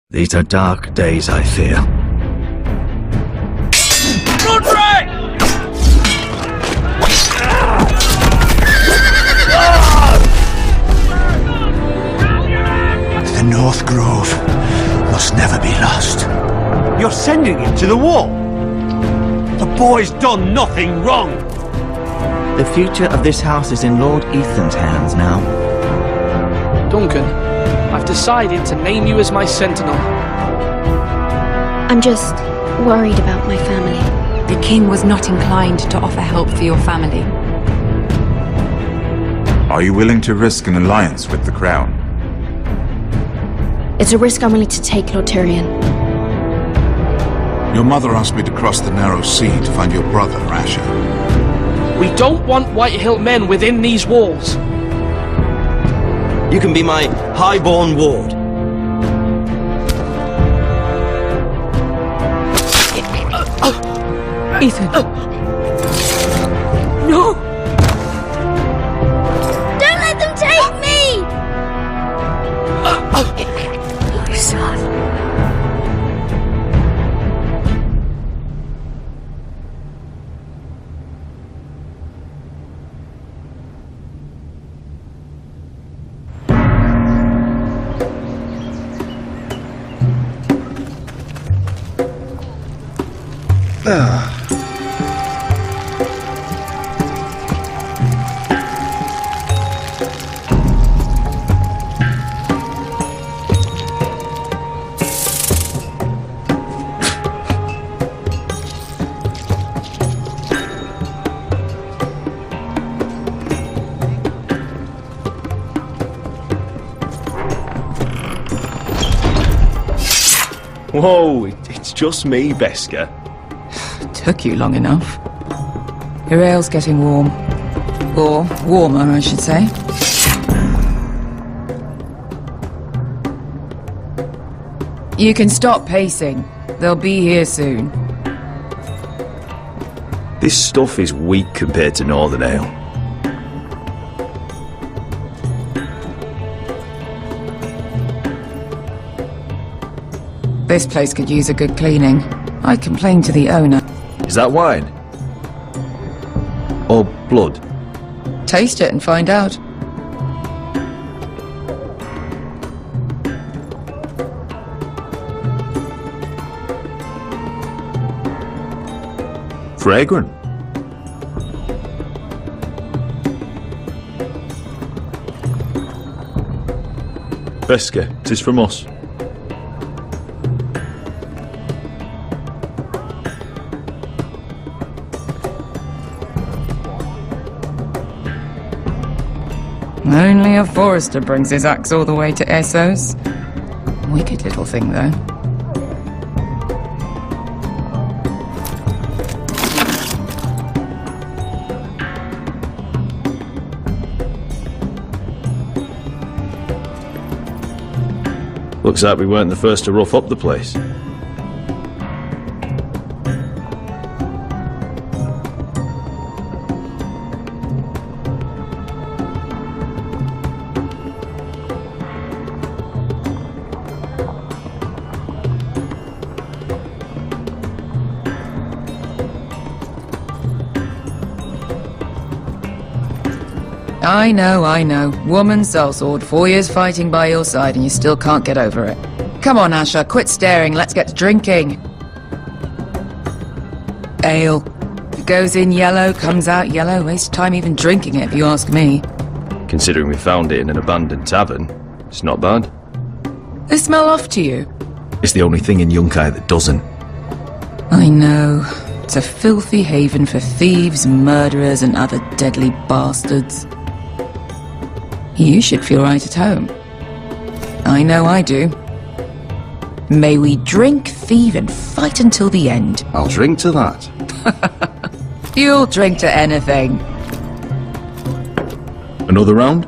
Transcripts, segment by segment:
These are dark days, I fear. Roderick! The North Grove must never be lost. You're sending him to the war? The boy's done nothing wrong. The future of this house is in Lord Ethan's hands now. Duncan, I've decided to name you as my sentinel. I'm just worried about my family. The king was not inclined to offer help for your family. Are you willing to risk an alliance with the crown? It's a risk I'm willing to take, Lord Tyrion. Your mother asked me to cross the narrow sea to find your brother, Asher. We don't want Whitehill men within these walls. You can be my highborn ward. Ethan. No! Don't let them take me! My son. Whoa, it's just me, Beskar. Took you long enough. Your ale's getting warm. Or warmer, I should say. You can stop pacing. They'll be here soon. This stuff is weak compared to Northern Ale. This place could use a good cleaning. I complained to the owner. Is that wine? Or blood? Taste it and find out. Fragrant. Beskar, 'tis from us. Only a forester brings his axe all the way to Essos. Wicked little thing, though. Looks like we weren't the first to rough up the place. I know. Woman sellsword, 4 years fighting by your side and you still can't get over it. Come on, Asher, quit staring, let's get to drinking. Ale. It goes in yellow, comes out yellow, waste time even drinking it if you ask me. Considering we found it in an abandoned tavern, it's not bad. They smell off to you? It's the only thing in Yunkai that doesn't. I know. It's a filthy haven for thieves, murderers and other deadly bastards. You should feel right at home. I know I do. May we drink, thieve, and fight until the end. I'll drink to that. You'll drink to anything. Another round?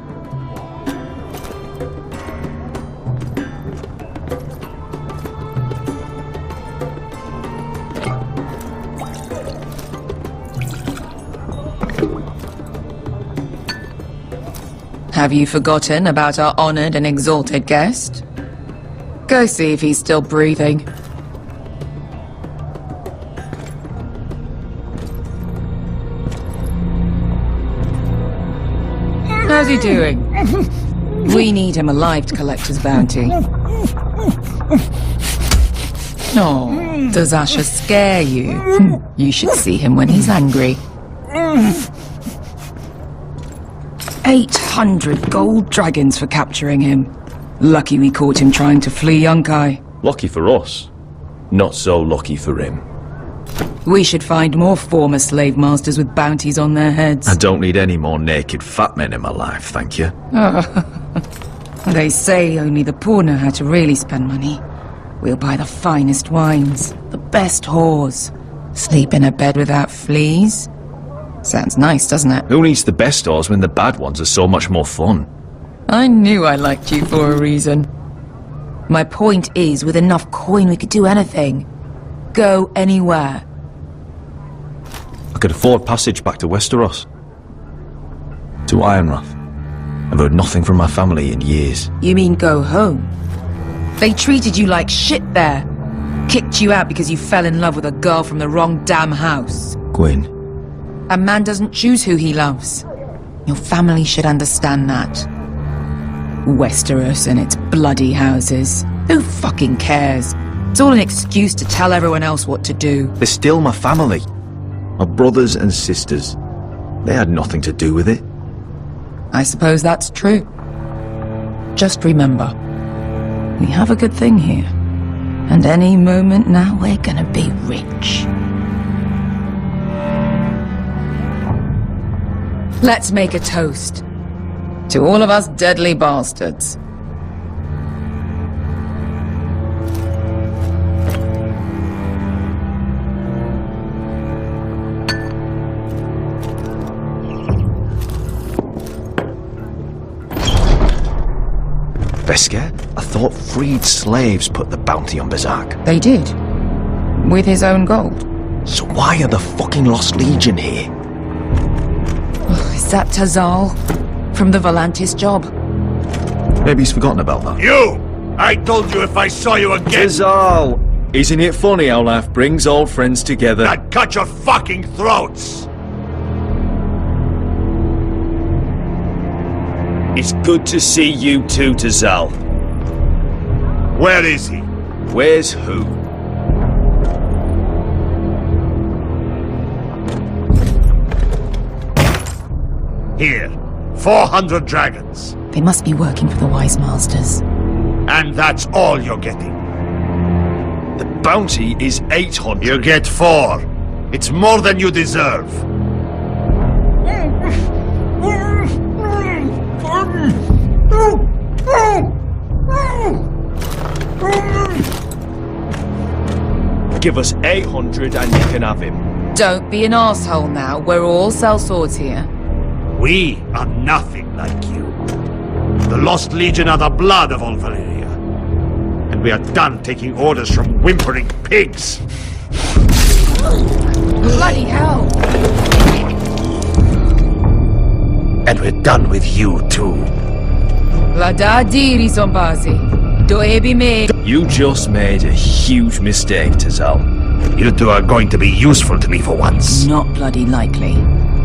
Have you forgotten about our honoured and exalted guest? Go see if he's still breathing. How's he doing? We need him alive to collect his bounty. Oh, does Asher scare you? You should see him when he's angry. 800 gold dragons for capturing him. Lucky we caught him trying to flee Yunkai. Lucky for us. Not so lucky for him. We should find more former slave masters with bounties on their heads. I don't need any more naked fat men in my life, thank you. They say only the poor know how to really spend money. We'll buy the finest wines, the best whores, sleep in a bed without fleas. Sounds nice, doesn't it? Who needs the best stores when the bad ones are so much more fun? I knew I liked you for a reason. My point is, with enough coin we could do anything. Go anywhere. I could afford passage back to Westeros. To Ironrath. I've heard nothing from my family in years. You mean go home? They treated you like shit there. Kicked you out because you fell in love with a girl from the wrong damn house. Gwyn. A man doesn't choose who he loves. Your family should understand that. Westeros and its bloody houses. Who fucking cares? It's all an excuse to tell everyone else what to do. They're still my family. My brothers and sisters. They had nothing to do with it. I suppose that's true. Just remember, we have a good thing here. And any moment now we're gonna be rich. Let's make a toast. To all of us deadly bastards. Beskar? I thought freed slaves put the bounty on Berserk. They did. With his own gold. So why are the fucking Lost Legion here? Is that Tazal? From the Volantis job? Maybe he's forgotten about that. You! I told you if I saw you again... Tazal! Isn't it funny how life brings old friends together? I'd cut your fucking throats! It's good to see you too, Tazal. Where is he? Where's who? Here. 400 dragons. They must be working for the Wise Masters. And that's all you're getting. The bounty is 800. You get 4. It's more than you deserve. Give us 800 and you can have him. Don't be an asshole now. We're all sellswords here. We are nothing like you. The Lost Legion are the blood of all Valyria. And we are done taking orders from whimpering pigs. Bloody hell! And we're done with you too. La da diri sombazi. Doebi me. You just made a huge mistake, Tazal. You two are going to be useful to me for once. Not bloody likely.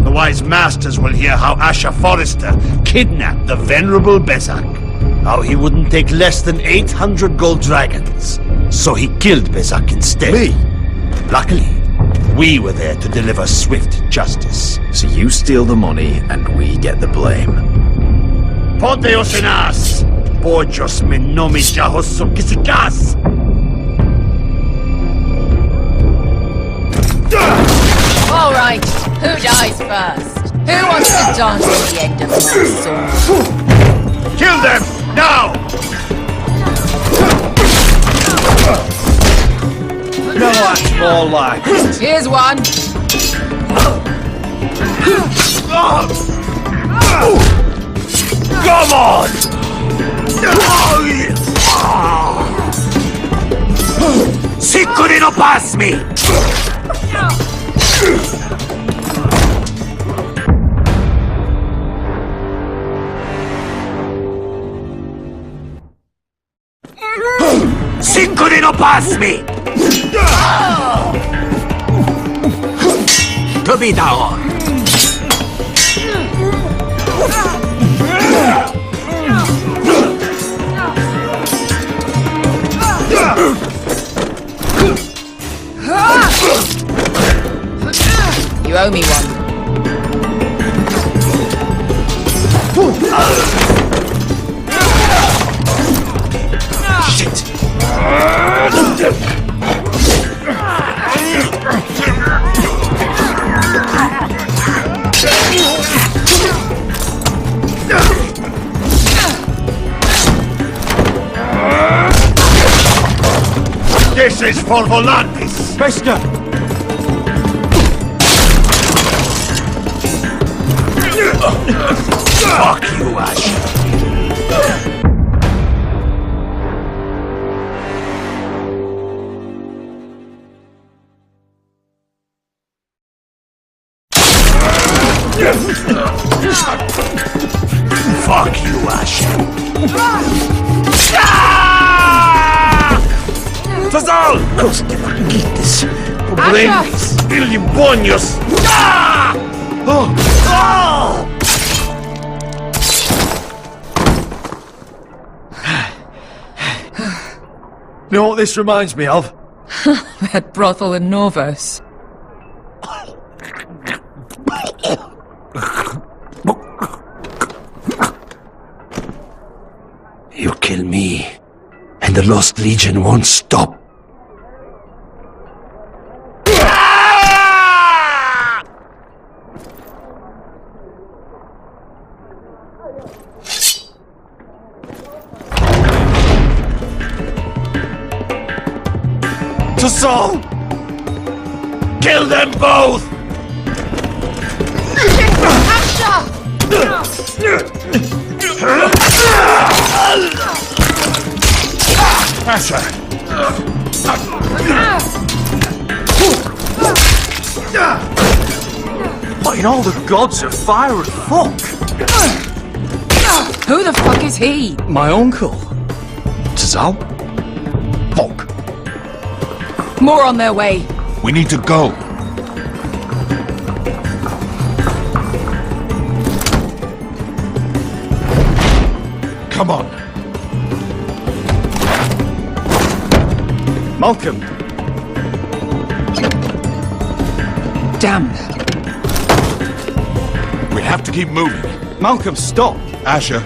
The Wise Masters will hear how Asher Forrester kidnapped the venerable Berserk. How he wouldn't take less than 800 gold dragons. So he killed Berserk instead. Me? Luckily, we were there to deliver swift justice. So you steal the money and we get the blame. Poteos en as! Pojos me nomis jahosso kisikas! All right, who dies first? Who wants to dance at the end of my sword? Kill them! Now! No, that's more like it. Here's one. Come on! Sicuri no pass me! Cinco de no pass me! To be down. You owe me one. Shit! This is for Volantis! Bester! Fuck you, Ash! Fuck you, Ash! Tazal! Cosquevaquites! Pobrenis! Ilimbonios! Oh! You know what this reminds me of? That brothel in Norvos. You kill me, and the Lost Legion won't stop. Tazal! Kill them both! Asher! What in all the gods of fire and fuck? Who the fuck is he? My uncle. Tazal? Fuck. More on their way. We need to go. Come on. Malcolm! Damn. We have to keep moving. Malcolm, stop! Asher,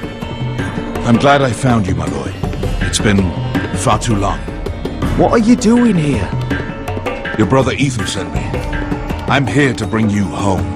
I'm glad I found you, my boy. It's been far too long. What are you doing here? Your brother Ethan sent me. I'm here to bring you home.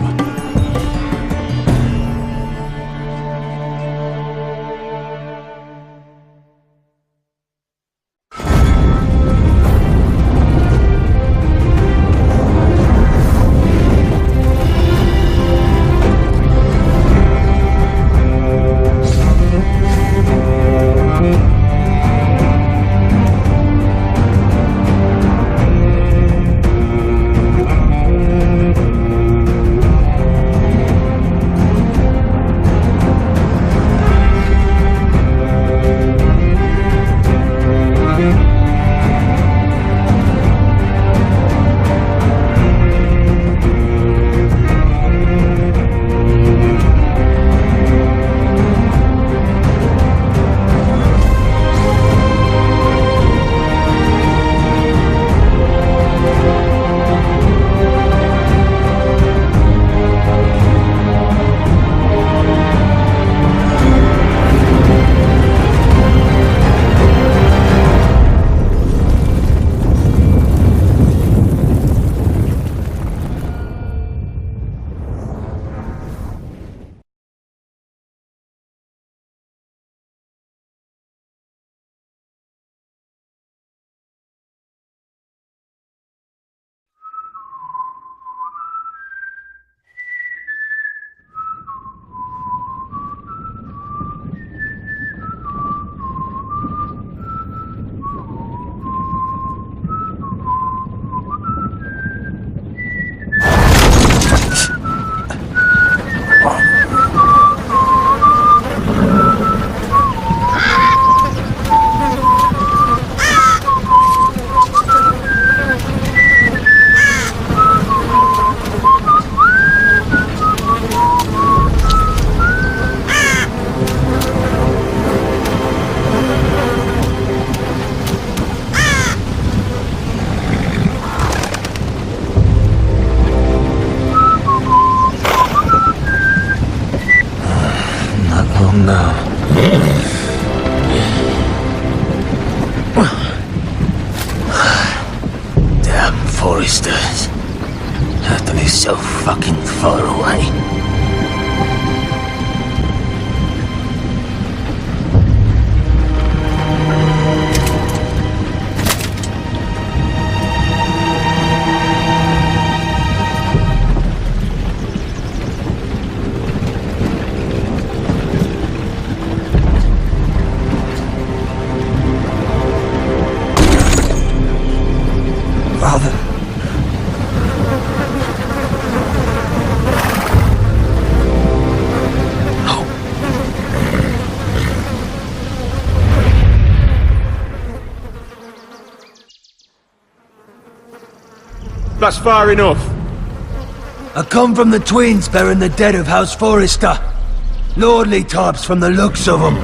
Foresters. Have to be so fucking far away. Father. That's far enough. I come from the twins bearing the dead of House Forrester. Lordly types from the looks of them.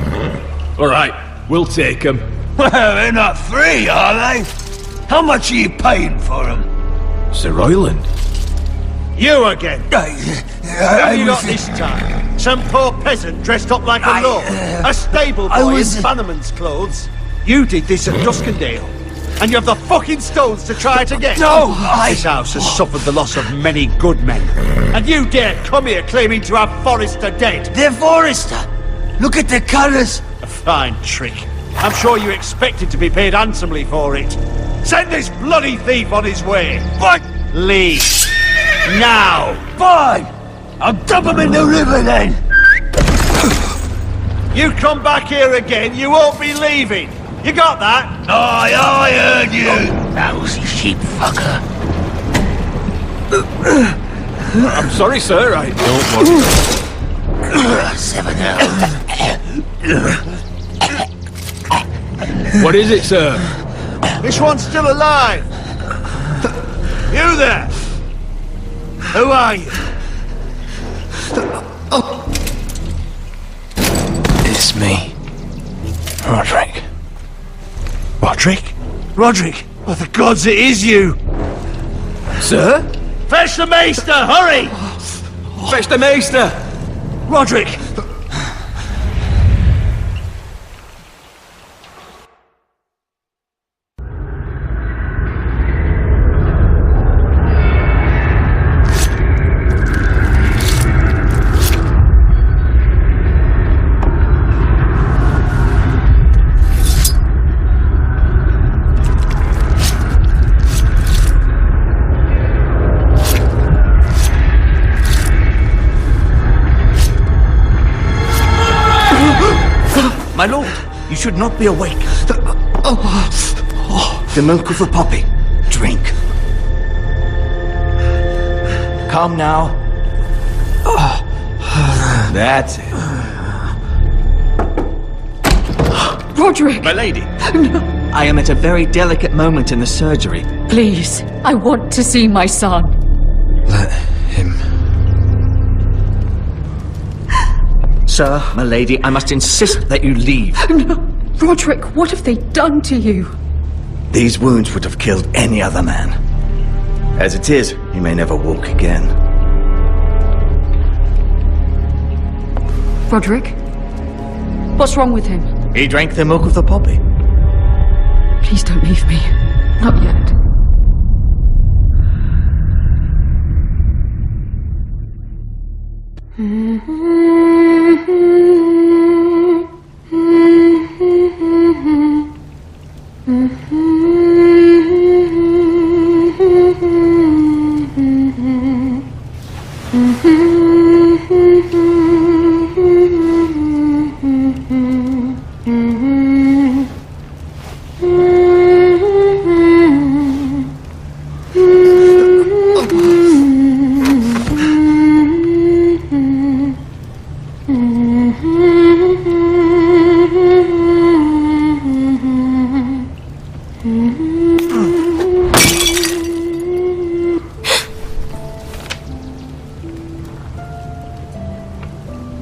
Alright, we'll take them. Well, they're not free, are they? How much are you paying for them? Sir Royland. You again? Who you got was- this time? Some poor peasant dressed up like a lord? A stable I boy was- in Bannerman's clothes? You did this at Duskendale. And you have the fucking stones to try it again? No, This house has suffered the loss of many good men. And you dare come here claiming to have Forrester dead? They're Forrester! Look at the colours! A fine trick. I'm sure you expected to be paid handsomely for it. Send this bloody thief on his way. What? Leave. Now. Fine! I'll dump him in the river then! You come back here again, you won't be leaving. You got that? I heard you! Lousy sheep fucker. I'm sorry, sir. I don't want 7 hours. What is it, sir? This one's still alive. You there? Who are you? It's me. Roderick. Roderick? Roderick? Oh, the gods, it is you! Sir? Fetch the maester, hurry! Fetch the maester! Roderick! My lord, you should not be awake. The milk of the poppy. Drink. Calm now. That's it. Roderick! My lady. I am at a very delicate moment in the surgery. Please, I want to see my son. Let him. Sir, my lady, I must insist that you leave. No. Roderick, what have they done to you? These wounds would have killed any other man. As it is, he may never walk again. Roderick? What's wrong with him? He drank the milk of the poppy. Please don't leave me. Not yet.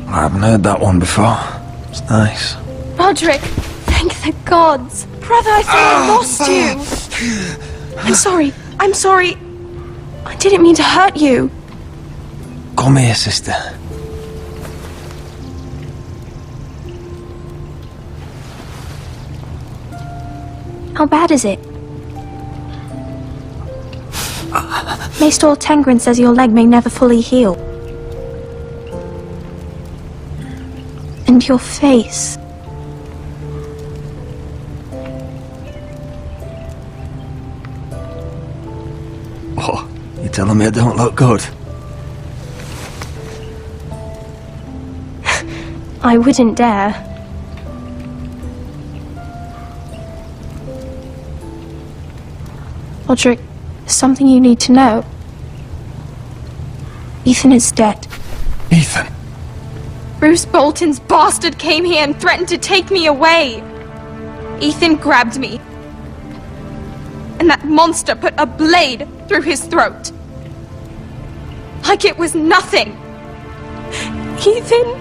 I haven't heard that one before. It's nice. Roderick, thank the gods. Brother, I thought I lost you. I'm sorry. I'm sorry. I didn't mean to hurt you. Come here, sister. How bad is it? Maester Tengrin says your leg may never fully heal. And your face. Oh, you're telling me I don't look good? I wouldn't dare. Roderick, there's something you need to know. Ethan is dead. Ethan? Bruce Bolton's bastard came here and threatened to take me away. Ethan grabbed me. And that monster put a blade through his throat. Like it was nothing. Ethan?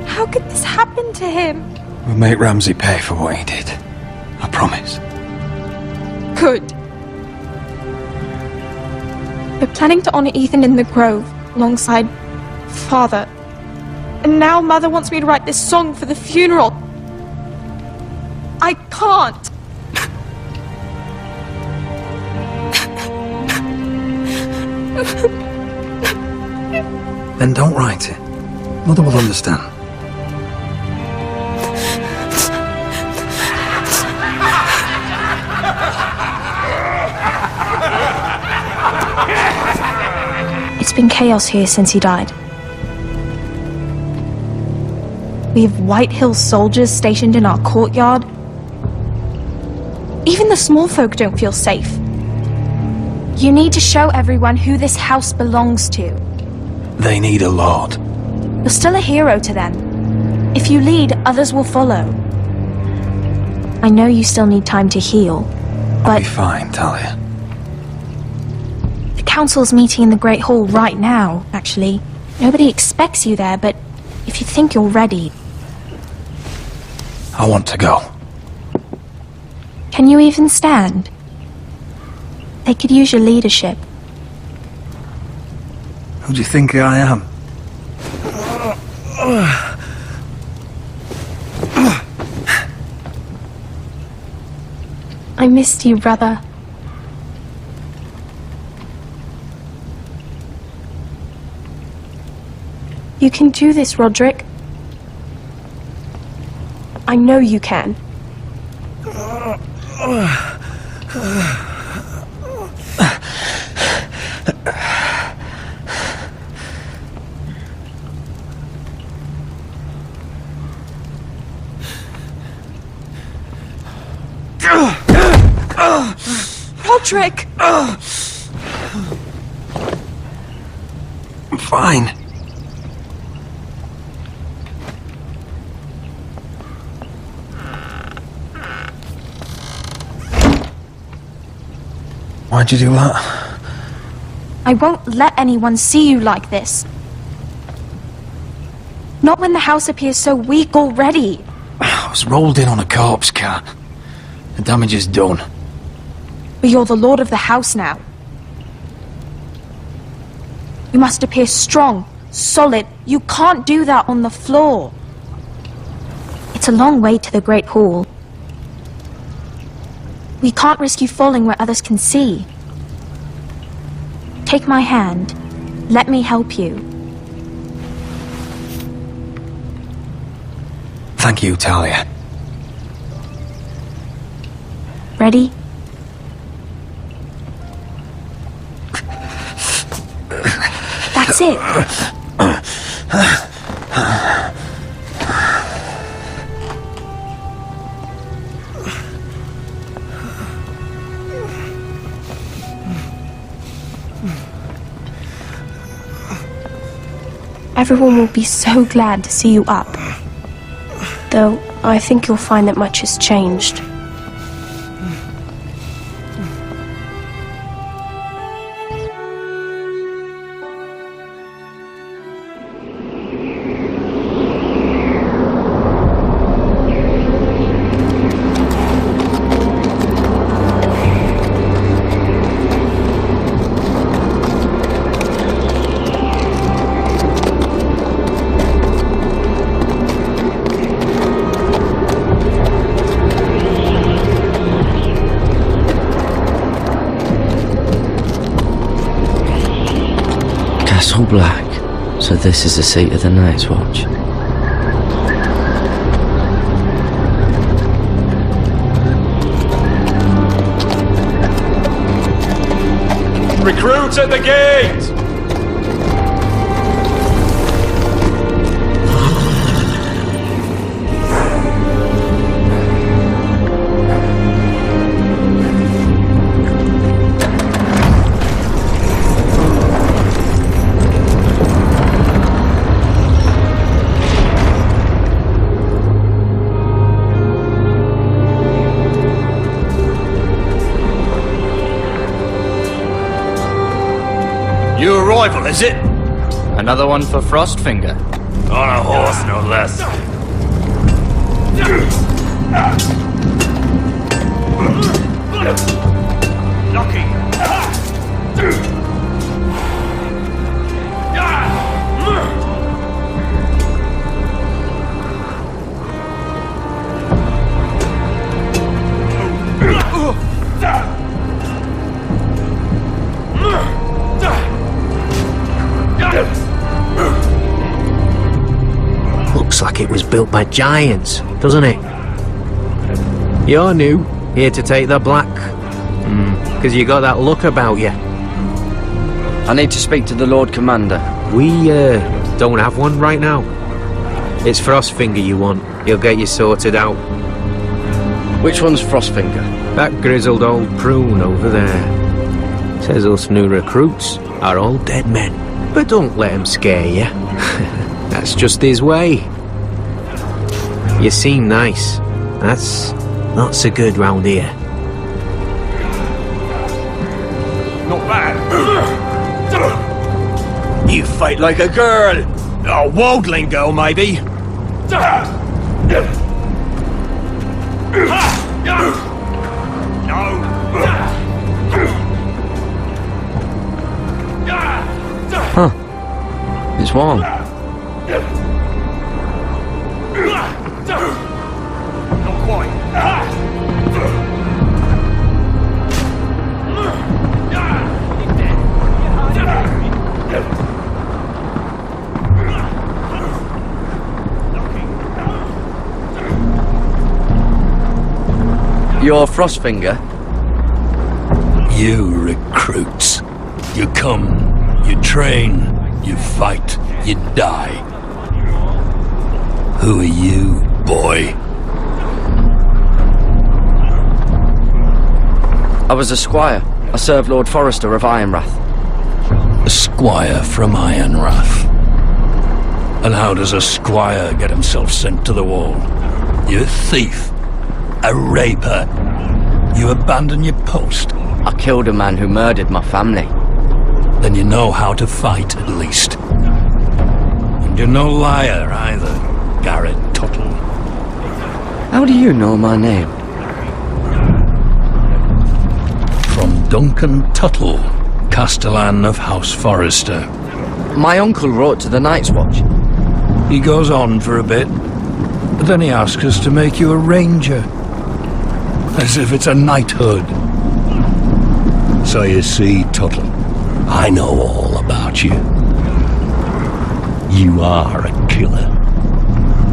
How could this happen to him? We'll make Ramsay pay for what he did. I promise. Good. We're planning to honor Ethan in the Grove, alongside Father. And now Mother wants me to write this song for the funeral. I can't. Then don't write it. Mother will understand. It's been chaos here since he died. We have White Hill soldiers stationed in our courtyard. Even the small folk don't feel safe. You need to show everyone who this house belongs to. They need a lord. You're still a hero to them. If you lead, others will follow. I know you still need time to heal, but... I'll be fine, Talia. The council's meeting in the Great Hall right now, actually. Nobody expects you there, but if you think you're ready... I want to go. Can you even stand? They could use your leadership. Who do you think I am? I missed you, brother. You can do this, Roderick. I know you can. Roderick! I'm fine. Why'd you do that? I won't let anyone see you like this. Not when the house appears so weak already. I was rolled in on a corpse cart. The damage is done. But you're the lord of the house now. You must appear strong, solid. You can't do that on the floor. It's a long way to the Great Hall. We can't risk you falling where others can see. Take my hand. Let me help you. Thank you, Talia. Ready? That's it. Everyone will be so glad to see you up. Though, I think you'll find that much has changed. all black, so this is the seat of the Night's Watch. Recruits at the gate! New arrival, is it? Another one for Frostfinger. On a horse, no less. Looks like it was built by giants, doesn't it? You're new, here to take the black. Because you got that look about you. I need to speak to the Lord Commander. We, don't have one right now. It's Frostfinger you want. He'll get you sorted out. Which one's Frostfinger? That grizzled old prune over there. Says us new recruits are all dead men. But don't let him scare you. That's just his way. You seem nice. That's not so good round here. Not bad. You fight like a girl. A wildling girl, maybe. Huh. It's warm. Not quite. You're Frostfinger? You recruits. You come, you train, you fight, you die. Who are you, boy? I was a squire. I served Lord Forrester of Ironrath. A squire from Ironrath. And how does a squire get himself sent to the wall? You're a thief. A raper. You abandon your post. I killed a man who murdered my family. Then you know how to fight, at least. And you're no liar, either, Garrett Tuttle. How do you know my name? From Duncan Tuttle, Castellan of House Forrester. My uncle wrote to the Night's Watch. He goes on for a bit, but then he asks us to make you a ranger. As if it's a knighthood. So you see, Tuttle, I know all about you. You are a killer.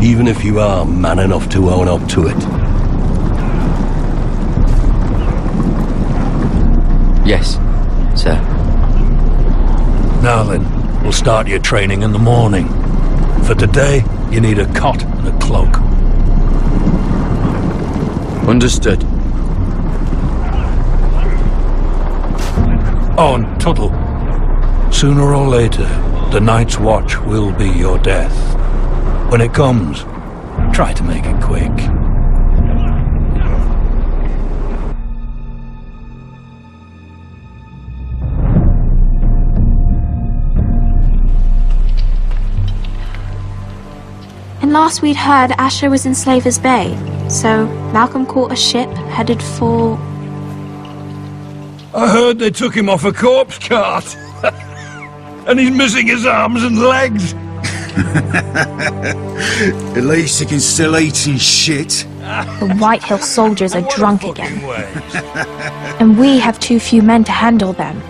Even if you are man enough to own up to it. Yes, sir. Now then, we'll start your training in the morning. For today, you need a cot and a cloak. Understood. Oh, and Tuttle, sooner or later, the Night's Watch will be your death. When it comes, try to make it quick. And last we'd heard, Asher was in Slaver's Bay, so Malcolm caught a ship headed for... I heard they took him off a corpse cart. And he's missing his arms and legs. At least he can still eat his shit. The White Hill soldiers are drunk again. And we have too few men to handle them.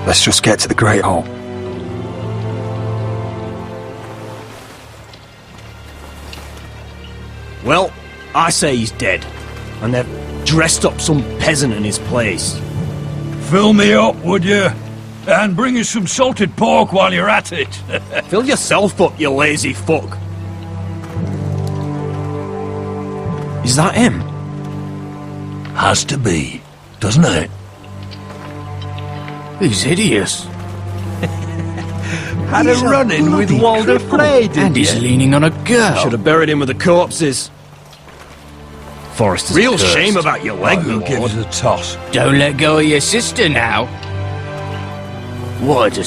Let's just get to the Great Hall. Well, I say he's dead. And they've dressed up some peasant in his place. Fill me up, would you? And bring us some salted pork while you're at it. Fill yourself up, you lazy fuck. Is that him? Has to be, doesn't it? He's hideous. Had a run-in with Walder Flay, didn't And he's you? leaning on a girl. Should have buried him with the corpses. Forrester's Real cursed. shame about your leg, Who'll my give lord. us a toss? Don't let go of your sister now. What a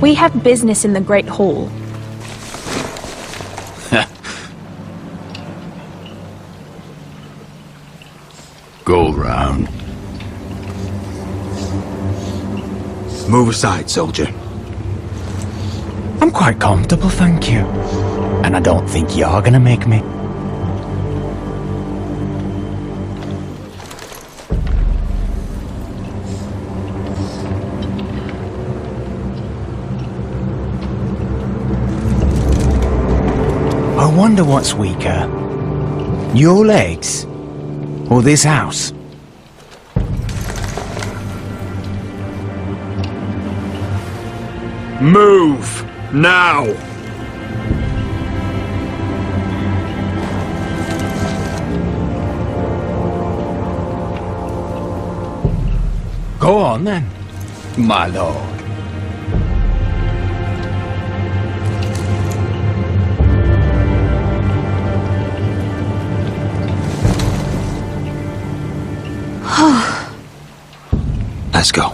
We have business in the Great Hall. Go round. Move aside, soldier. I'm quite comfortable, thank you. And I don't think you're gonna make me. I wonder what's weaker. Your legs? Or this house? move! Now! Go on then, my lord. Let's go.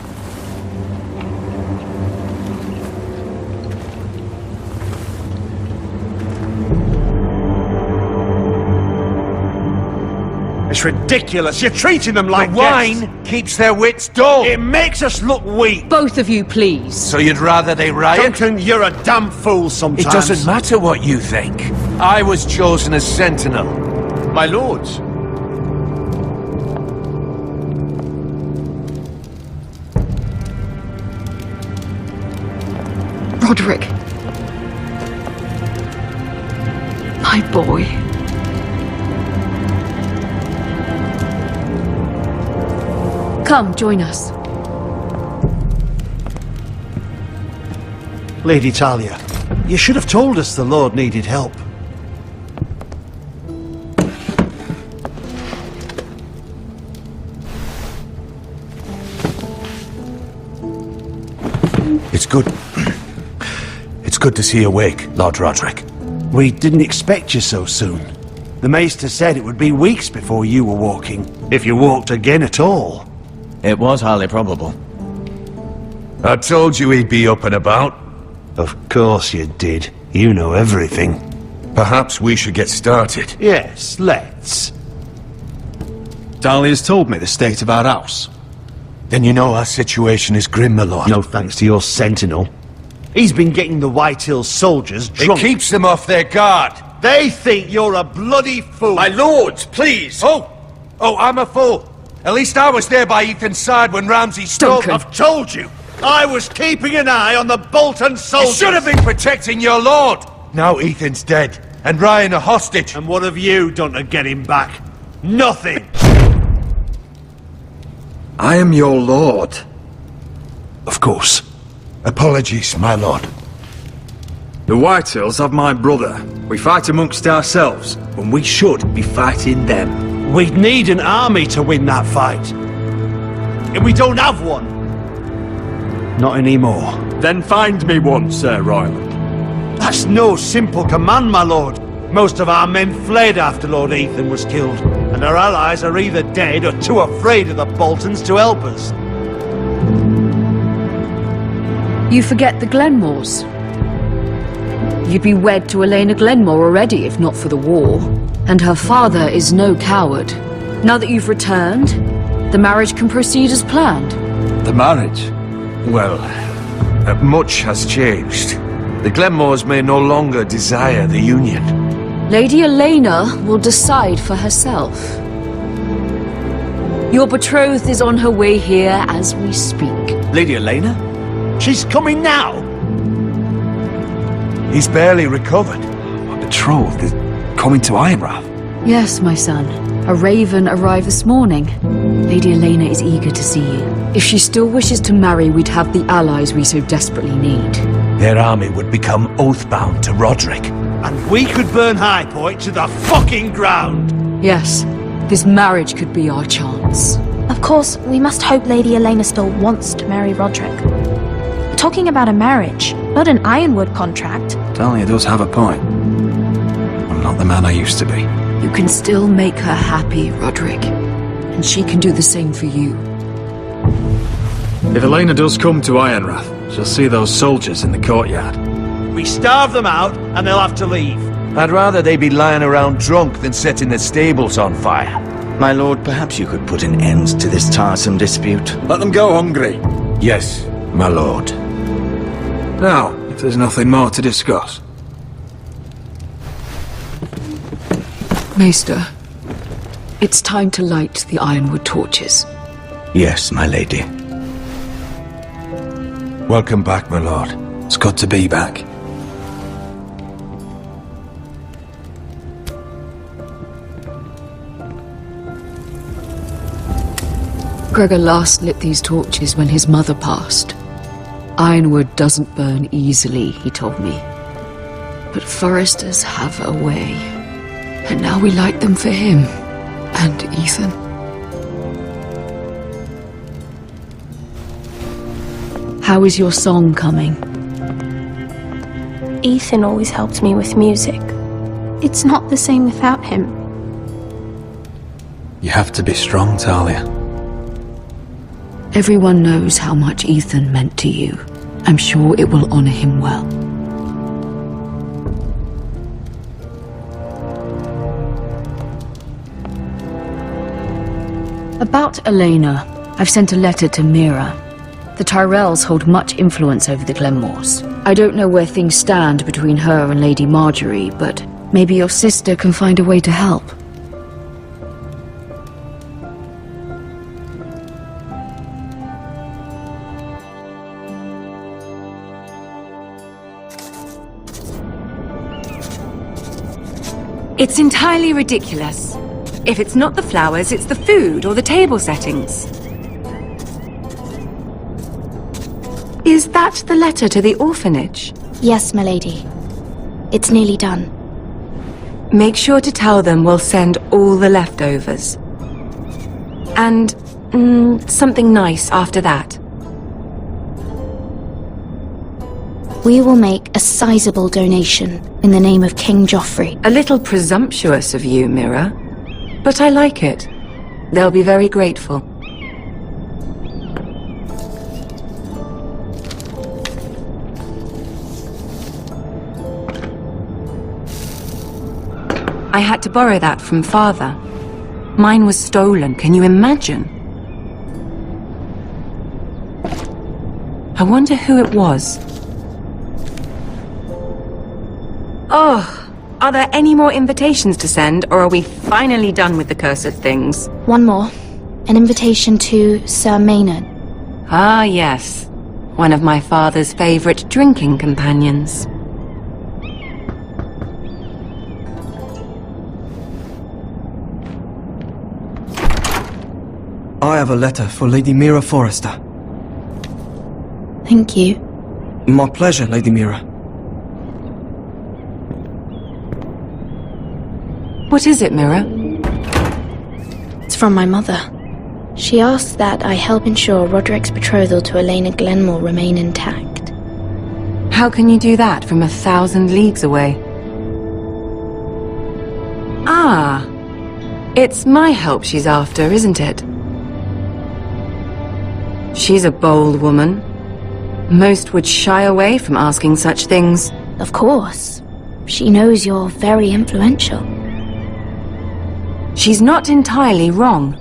It's ridiculous. You're treating them like wine keeps their wits dull. It makes us look weak. Both of you, please. So you'd rather they riot? Duncan, you're a damn fool sometimes. It doesn't matter what you think. I was chosen as sentinel. My lords. Roderick. My boy. Come, join us. Lady Talia, you should have told us the Lord needed help. It's good. It's good to see you awake, Lord Roderick. We didn't expect you so soon. The Maester said it would be weeks before you were walking, if you walked again at all. It was highly probable. I told you he'd be up and about. Of course you did. You know everything. Perhaps we should get started. Yes, let's. Dahlia's told me the state of our house. Then you know our situation is grim, my lord. No thanks to your sentinel. He's been getting the White Hills soldiers drunk. It keeps them off their guard. They think you're a bloody fool. My lords, please! Oh, I'm a fool. At least I was there by Ethan's side when Ramsay stole... I've told you! I was keeping an eye on the Bolton soldiers! You should have been protecting your lord! Now Ethan's dead, and Ryan a hostage. And what have you done to get him back? Nothing! I am your lord. Of course. Apologies, my lord. The Whitehills have my brother. We fight amongst ourselves, when we should be fighting them. We'd need an army to win that fight. And we don't have one. Not anymore. Then find me one, Sir Royland. That's no simple command, my lord. Most of our men fled after Lord Ethan was killed, and our allies are either dead or too afraid of the Boltons to help us. You forget the Glenmores. You'd be wed to Elena Glenmore already, if not for the war. And her father is no coward. Now that you've returned, the marriage can proceed as planned. The marriage? Well, much has changed. The Glenmores may no longer desire the Union. Lady Elena will decide for herself. Your betrothed is on her way here as we speak. Lady Elena? She's coming now! He's barely recovered. My betrothed is coming to Ironrath. Yes, my son. A raven arrived this morning. Lady Elena is eager to see you. If she still wishes to marry, we'd have the allies we so desperately need. Their army would become oathbound to Roderick. And we could burn High Point to the fucking ground! Yes, this marriage could be our chance. Of course, we must hope Lady Elena still wants to marry Roderick. We're talking about a marriage, not an Ironwood contract. Talia does have a point. I'm not the man I used to be. You can still make her happy, Roderick. And she can do the same for you. If Elena does come to Ironrath, she'll see those soldiers in the courtyard. We starve them out, and they'll have to leave. I'd rather they be lying around drunk than setting the stables on fire. My lord, perhaps you could put an end to this tiresome dispute. Let them go hungry. Yes, my lord. Now, if there's nothing more to discuss. Maester, it's time to light the Ironwood torches. Yes, my lady. Welcome back, my lord. It's good to be back. Gregor last lit these torches when his mother passed. Ironwood doesn't burn easily, he told me. But foresters have a way. And now we light them for him. And Ethan. How is your song coming? Ethan always helped me with music. It's not the same without him. You have to be strong, Talia. Everyone knows how much Ethan meant to you. I'm sure it will honor him well. About Elena, I've sent a letter to Mira. The Tyrells hold much influence over the Glenmores. I don't know where things stand between her and Lady Marjorie, but maybe your sister can find a way to help. It's entirely ridiculous. If it's not the flowers, it's the food or the table settings. Is that the letter to the orphanage? Yes, my lady. It's nearly done. Make sure to tell them we'll send all the leftovers. And something nice after that. We will make a sizable donation in the name of King Joffrey. A little presumptuous of you, Mira. But I like it. They'll be very grateful. I had to borrow that from Father. Mine was stolen, can you imagine? I wonder who it was. Oh, are there any more invitations to send, or are we finally done with the cursed things? One more. An invitation to Sir Maynard. Ah, yes. One of my father's favorite drinking companions. I have a letter for Lady Mira Forrester. Thank you. My pleasure, Lady Mira. What is it, Mira? It's from my mother. She asks that I help ensure Roderick's betrothal to Elena Glenmore remain intact. How can you do that from 1,000 leagues away? Ah, it's my help she's after, isn't it? She's a bold woman. Most would shy away from asking such things. Of course. She knows you're very influential. She's not entirely wrong.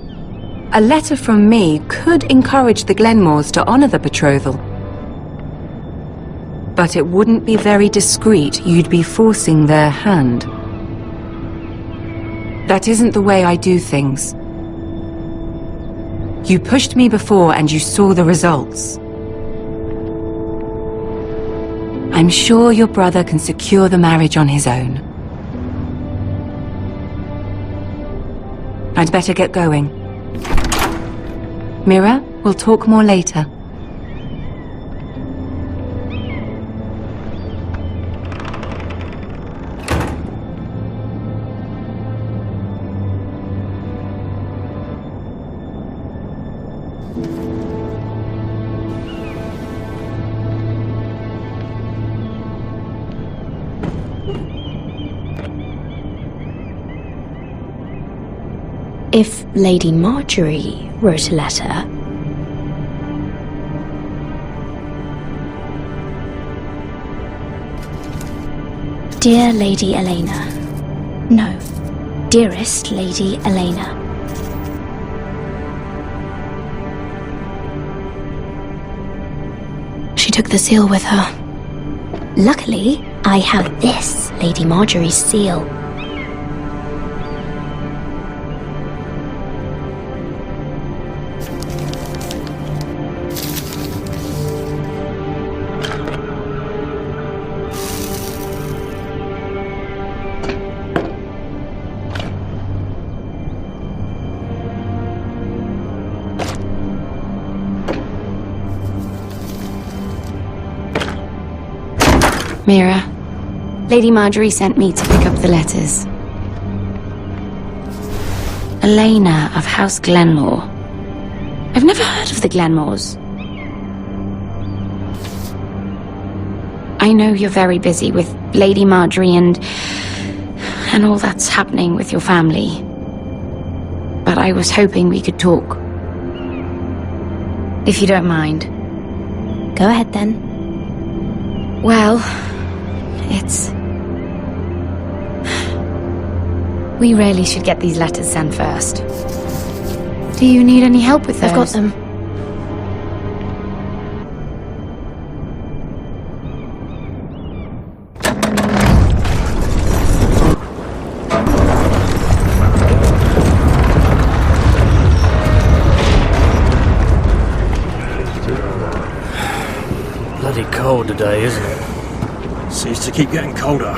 A letter from me could encourage the Glenmores to honor the betrothal. But it wouldn't be very discreet. You'd be forcing their hand. That isn't the way I do things. You pushed me before and you saw the results. I'm sure your brother can secure the marriage on his own. I'd better get going. Mira, we'll talk more later. If Lady Marjorie wrote a letter... Dear Lady Elena. No. Dearest Lady Elena. She took the seal with her. Luckily, I have this Lady Marjorie's seal. Mira, Lady Marjorie sent me to pick up the letters. Elena of House Glenmore. I've never heard of the Glenmores. I know you're very busy with Lady Marjorie and all that's happening with your family. But I was hoping we could talk. If you don't mind. Go ahead then. Well... We really should get these letters sent first. Do you need any help with those? I've got them. Bloody cold today, isn't it? Seems to keep getting colder.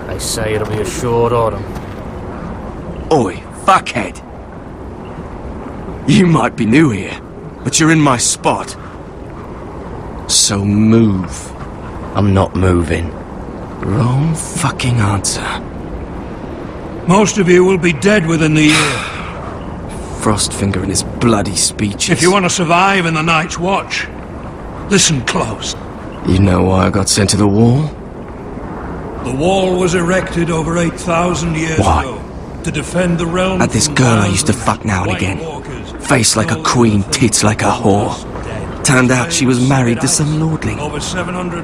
They say it'll be a short autumn. Oi, fuckhead. You might be new here, but you're in my spot. So move. I'm not moving. Wrong fucking answer. Most of you will be dead within the year. Frostfinger and his bloody speeches. If you want to survive in the Night's Watch, listen close. You know why I got sent to the wall? The wall was erected over 8,000 years ago to defend the realm. Had this girl I used to fuck now and again. Face like a queen, tits like a whore. Turned out she was married to some lordling.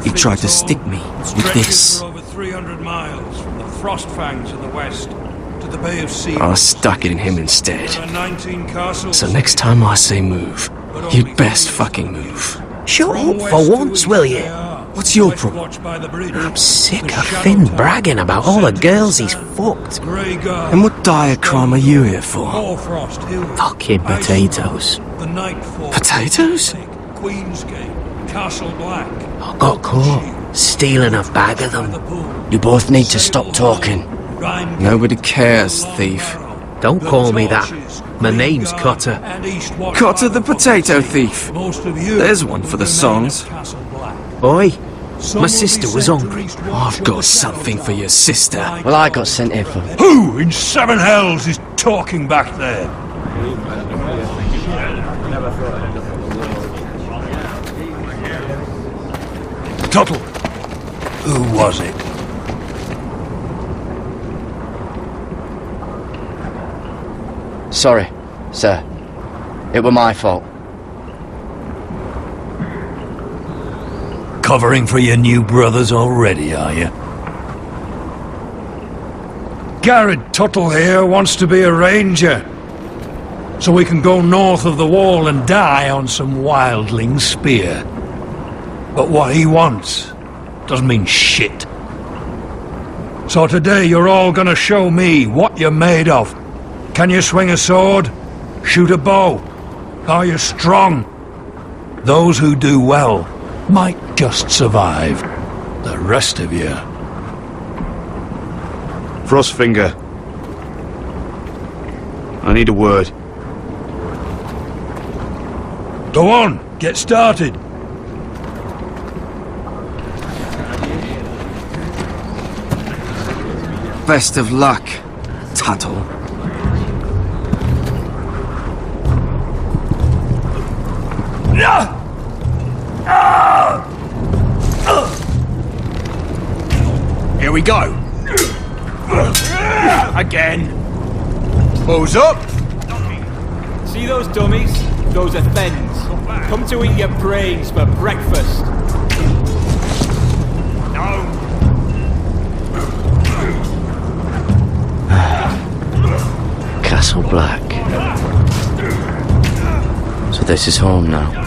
He tried to stick me with this. Over 300 miles from the frost fangs in the west to the Bay of Sea. I stuck it in him instead. So next time I say move, you'd best fucking move. Shut up for once, will you? What's your problem? I'm sick of Finn bragging about all the girls he's fucked. And what diacrime are you here for? Fucking potatoes. Potatoes? I got caught stealing a bag of them. You both need to stop talking. Nobody cares, thief. Don't call me that. My name's Cotter. Cotter the potato thief. There's one for the songs. Boy, my sister was hungry. I've got something for your sister. Well, I got sent here for... Who in seven hells is talking back there? Tuttle. Who was it? Sorry, sir. It were my fault. Covering for your new brothers already, are you? Garrett Tuttle here wants to be a ranger. So we can go north of the wall and die on some wildling spear. But what he wants doesn't mean shit. So today you're all gonna show me what you're made of. Can you swing a sword? Shoot a bow? Are you strong? Those who do well might just survive. The rest of you... Frostfinger. I need a word. Go on, get started. Best of luck, Tuttle. Here we go. Again. Who's up? See those dummies? Those are thens. Come to eat your brains for breakfast. No. Castle Black. So this is home now.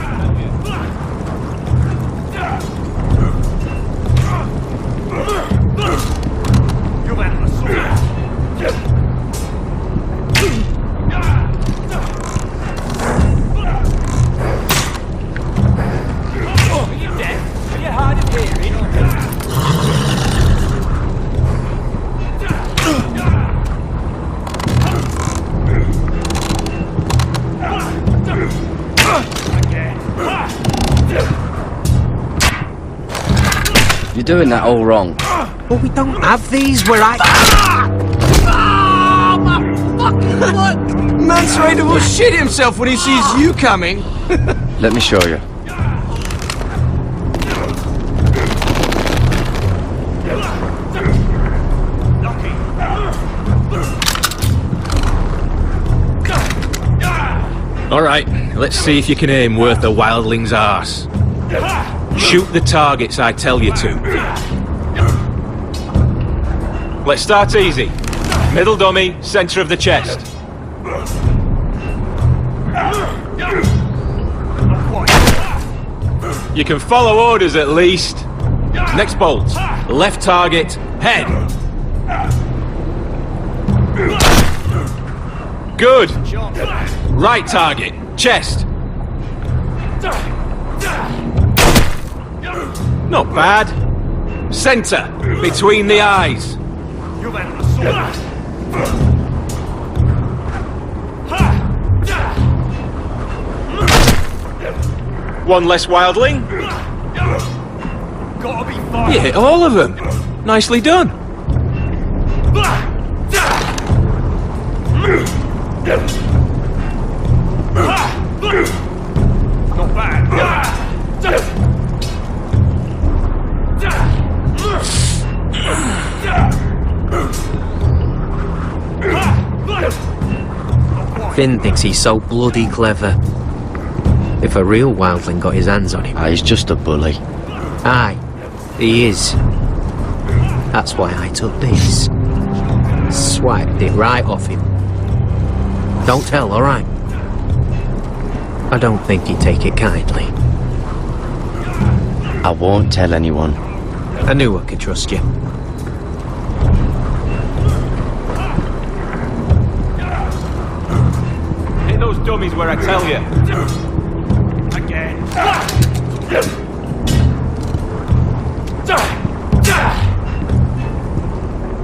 You're doing that all wrong. But we don't have these where I... Oh, my fucking foot! Mance Raider will shit himself when he sees you coming. Let me show you. Alright, let's see if you can aim worth a wildling's arse. Shoot the targets I tell you to. Let's start easy. Middle dummy, centre of the chest. You can follow orders at least. Next bolt. Left target, head. Good. Right target, chest. Not bad. Centre, between the eyes. One less wildling. You hit all of them. Nicely done. Not bad. Finn thinks he's so bloody clever. If a real wildling got his hands on him... He's just a bully. Aye, he is. That's why I took this. Swiped it right off him. Don't tell, alright? I don't think he'd take it kindly. I won't tell anyone. I knew I could trust you. Hit those dummies where I tell you. Again.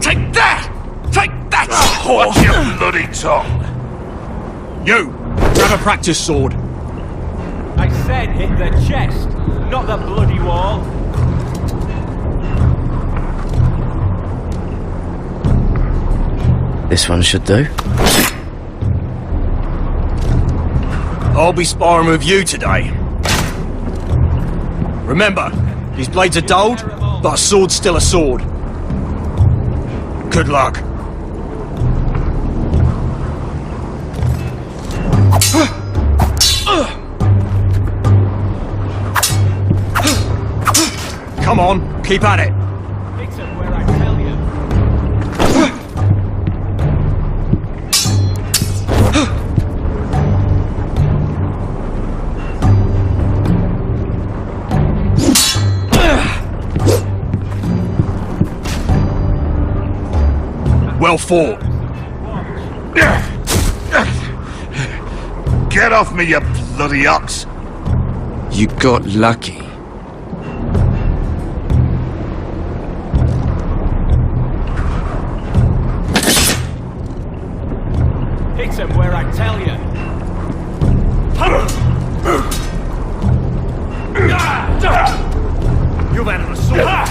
Take that! Take that! Oh, watch your bloody tongue! You! Grab a practice sword. I said hit the chest, not the bloody wall. This one should do. I'll be sparring with you today. Remember, these blades are dulled, but a sword's still a sword. Good luck. Come on, keep at it. Hit them where I tell you. well fought. Get off me, you bloody ox! You got lucky. Hit him where I tell you. You've had an assault.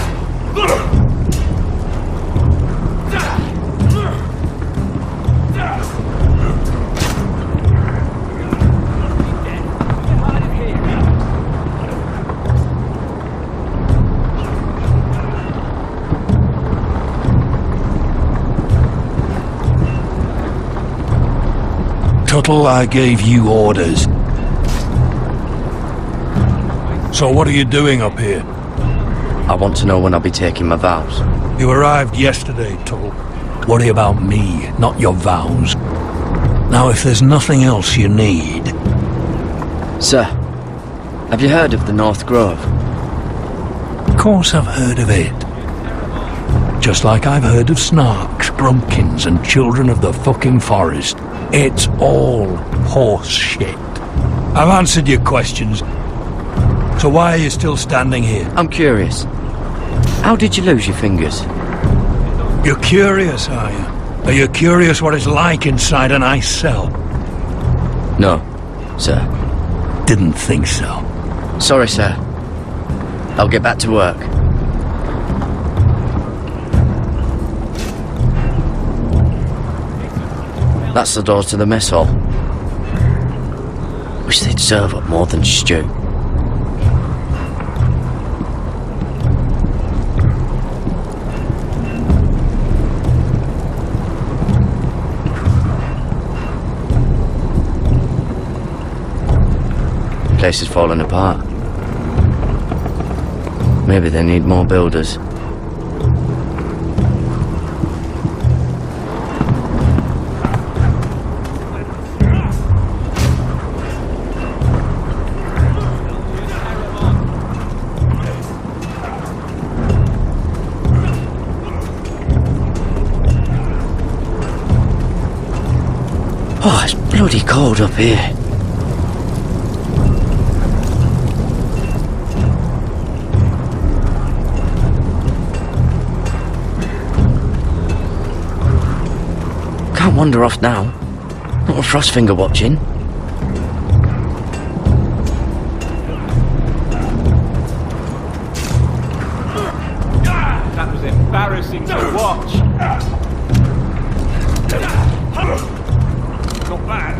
Tuttle, I gave you orders. So what are you doing up here? I want to know when I'll be taking my vows. You arrived yesterday, Tuttle. Worry about me, not your vows. Now, if there's nothing else you need... Sir, have you heard of the North Grove? Of course I've heard of it. Just like I've heard of Snarks, Grumpkins, and Children of the fucking Forest. It's all horse shit. I've answered your questions. So why are you still standing here? I'm curious. How did you lose your fingers? You're curious, are you? Are you curious what it's like inside an ice cell? No, sir. Didn't think so. Sorry, sir. I'll get back to work. That's the door to the mess hall. Wish they'd serve up more than stew. Place is falling apart. Maybe they need more builders. Oh, it's bloody cold up here. Can't wander off now. Not with Frostfinger watching. That was embarrassing to watch. Not bad.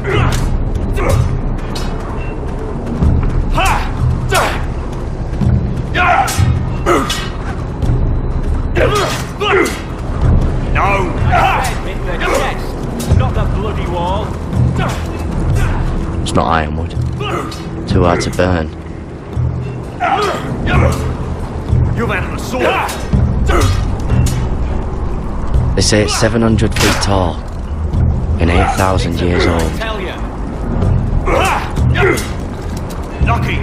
No! Hit the chest, not the bloody wall. It's not ironwood. Too hard to burn. You've had an assault. They say it's 700 feet tall and 8,000 years old. Tell you. Lucky.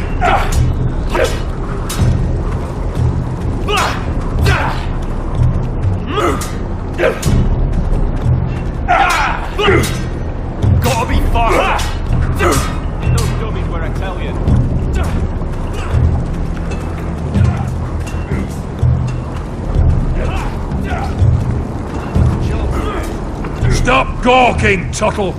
Gotta be fast. Hit those dummies where I tell you. Stop gawking, Tuttle!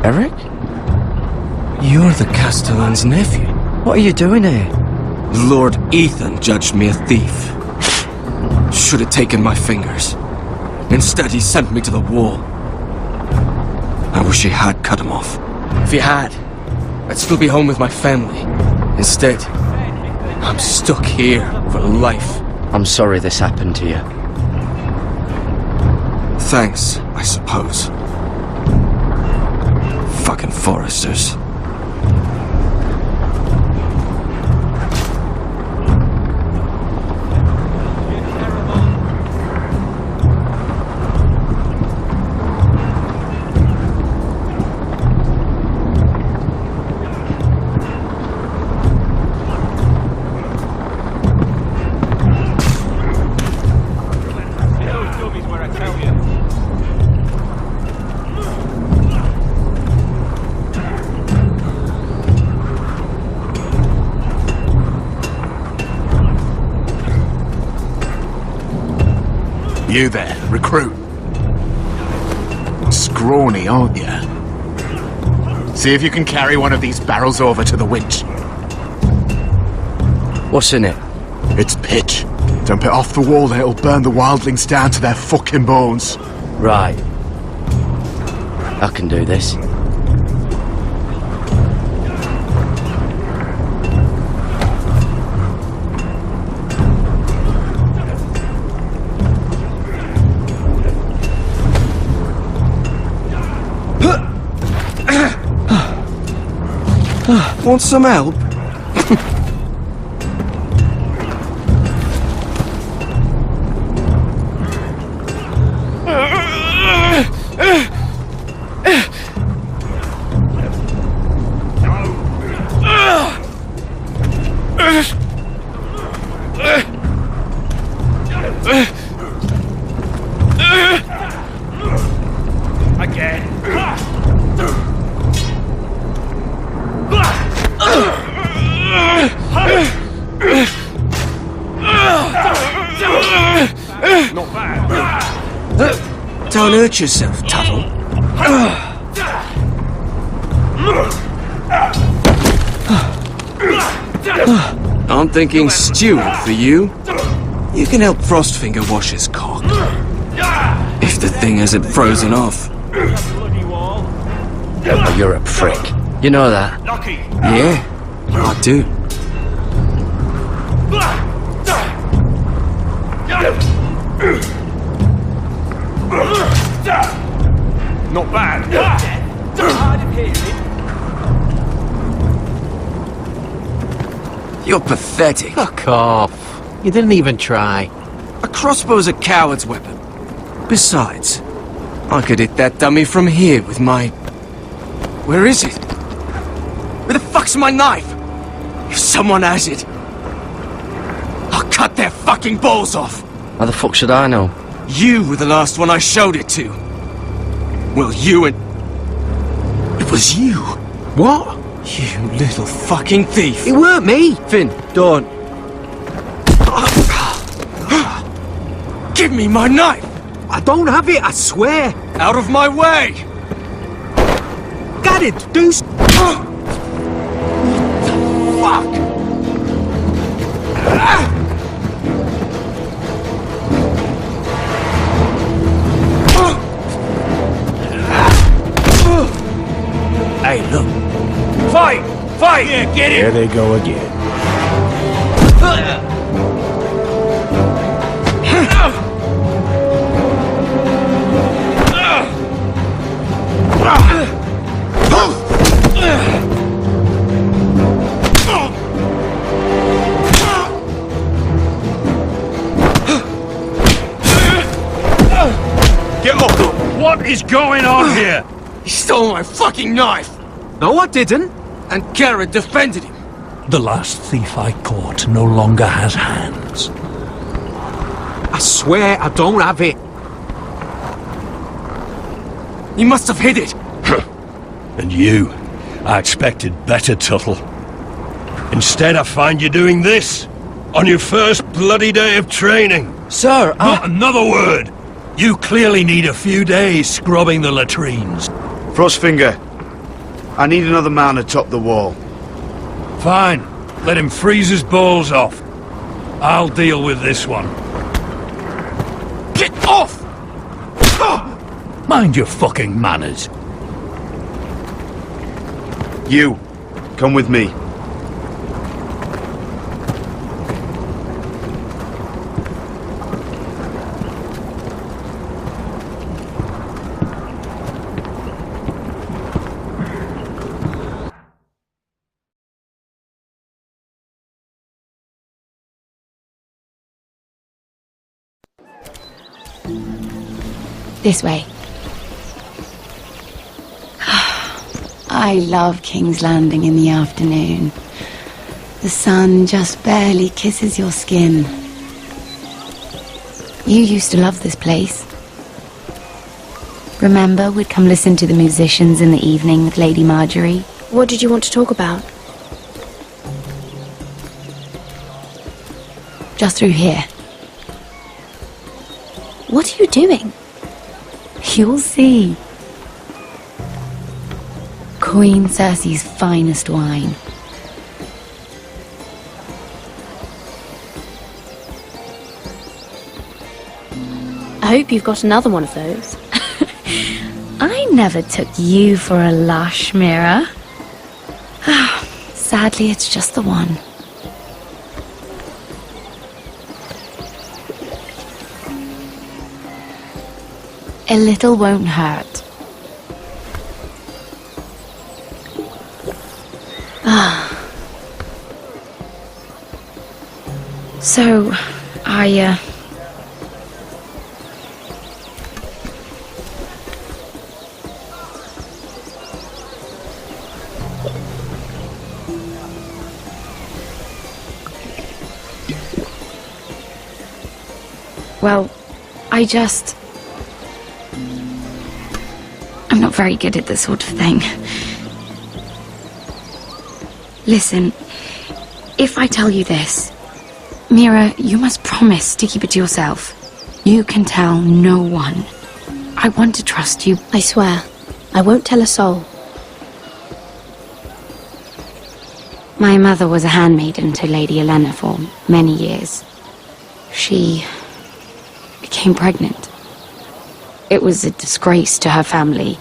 Eric? You're the Castellan's nephew. What are you doing here? Lord Ethan judged me a thief. Should have taken my fingers. Instead, he sent me to the wall. I wish he had cut him off. If he had, I'd still be home with my family. Instead, I'm stuck here for life. I'm sorry this happened to you. Thanks, I suppose. Fucking Foresters. You there, recruit. Scrawny, aren't you? See if you can carry one of these barrels over to the winch. What's in it? It's pitch. Dump it off the wall and it'll burn the wildlings down to their fucking bones. Right. I can do this. Want some help? Don't hurt yourself, Tuttle. I'm thinking steward for you. You can help Frostfinger wash his cock. If the thing hasn't frozen off. Oh, you're a prick. You know that? Yeah, I do. Not bad. You're pathetic. Fuck off. You didn't even try. A crossbow's a coward's weapon. Besides, I could hit that dummy from here with my... Where is it? Where the fuck's my knife? If someone has it, I'll cut their fucking balls off. How the fuck should I know? You were the last one I showed it to. Well, you and... It was you. What? You little fucking thief. It weren't me. Finn, don't. Give me my knife. I don't have it, I swear. Out of my way. Got it, deuce. Fuck. Hey, look. Fight! Fight! Yeah, get There it! they go again. Get up! What is going on here? He stole my fucking knife. No, I didn't. And Garrett defended him. The last thief I caught no longer has hands. I swear I don't have it. You must have hid it. And you, I expected better, Tuttle. Instead, I find you doing this on your first bloody day of training. Sir, Not another word. You clearly need a few days scrubbing the latrines. Frostfinger, I need another man atop the wall. Fine. Let him freeze his balls off. I'll deal with this one. Get off! Mind your fucking manners. You, come with me. This way. I love King's Landing in the afternoon. The sun just barely kisses your skin. You used to love this place. Remember, we'd come listen to the musicians in the evening with Lady Marjorie? What did you want to talk about? Just through here. What are you doing? You'll see. Queen Cersei's finest wine. I hope you've got another one of those. I never took you for a lush, Mira. Sadly, it's just the one. A little won't hurt. So, well, I'm not very good at this sort of thing. Listen, if I tell you this, Mira, you must promise to keep it to yourself. You can tell no one. I want to trust you. I swear, I won't tell a soul. My mother was a handmaiden to Lady Olenna for many years. She became pregnant. It was a disgrace to her family.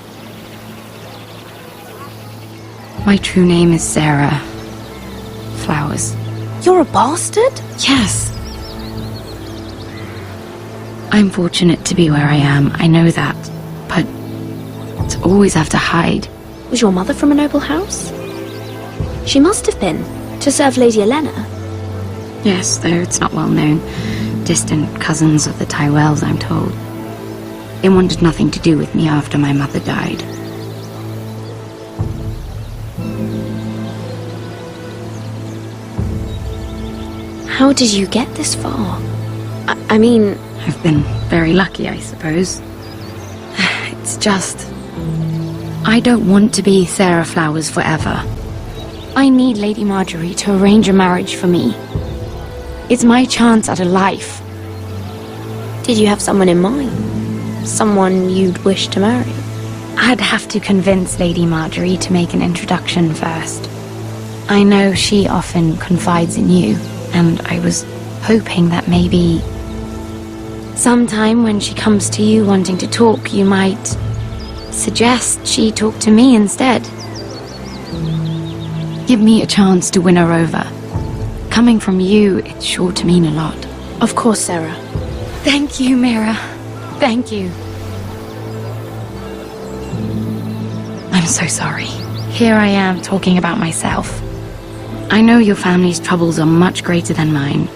My true name is Sarah Flowers. You're a bastard? Yes. I'm fortunate to be where I am, I know that. But to always have to hide. Was your mother from a noble house? She must have been, to serve Lady Olenna. Yes, though it's not well known. Distant cousins of the Tyrells, I'm told. They wanted nothing to do with me after my mother died. How did you get this far? I mean... I've been very lucky, I suppose. It's just... I don't want to be Sarah Flowers forever. I need Lady Marjorie to arrange a marriage for me. It's my chance at a life. Did you have someone in mind? Someone you'd wish to marry? I'd have to convince Lady Marjorie to make an introduction first. I know she often confides in you, and I was hoping that maybe sometime when she comes to you wanting to talk, you might suggest she talk to me instead. Give me a chance to win her over. Coming from you, it's sure to mean a lot. Of course, Sarah. Thank you, Mira. Thank you. I'm so sorry. Here I am talking about myself. I know your family's troubles are much greater than mine.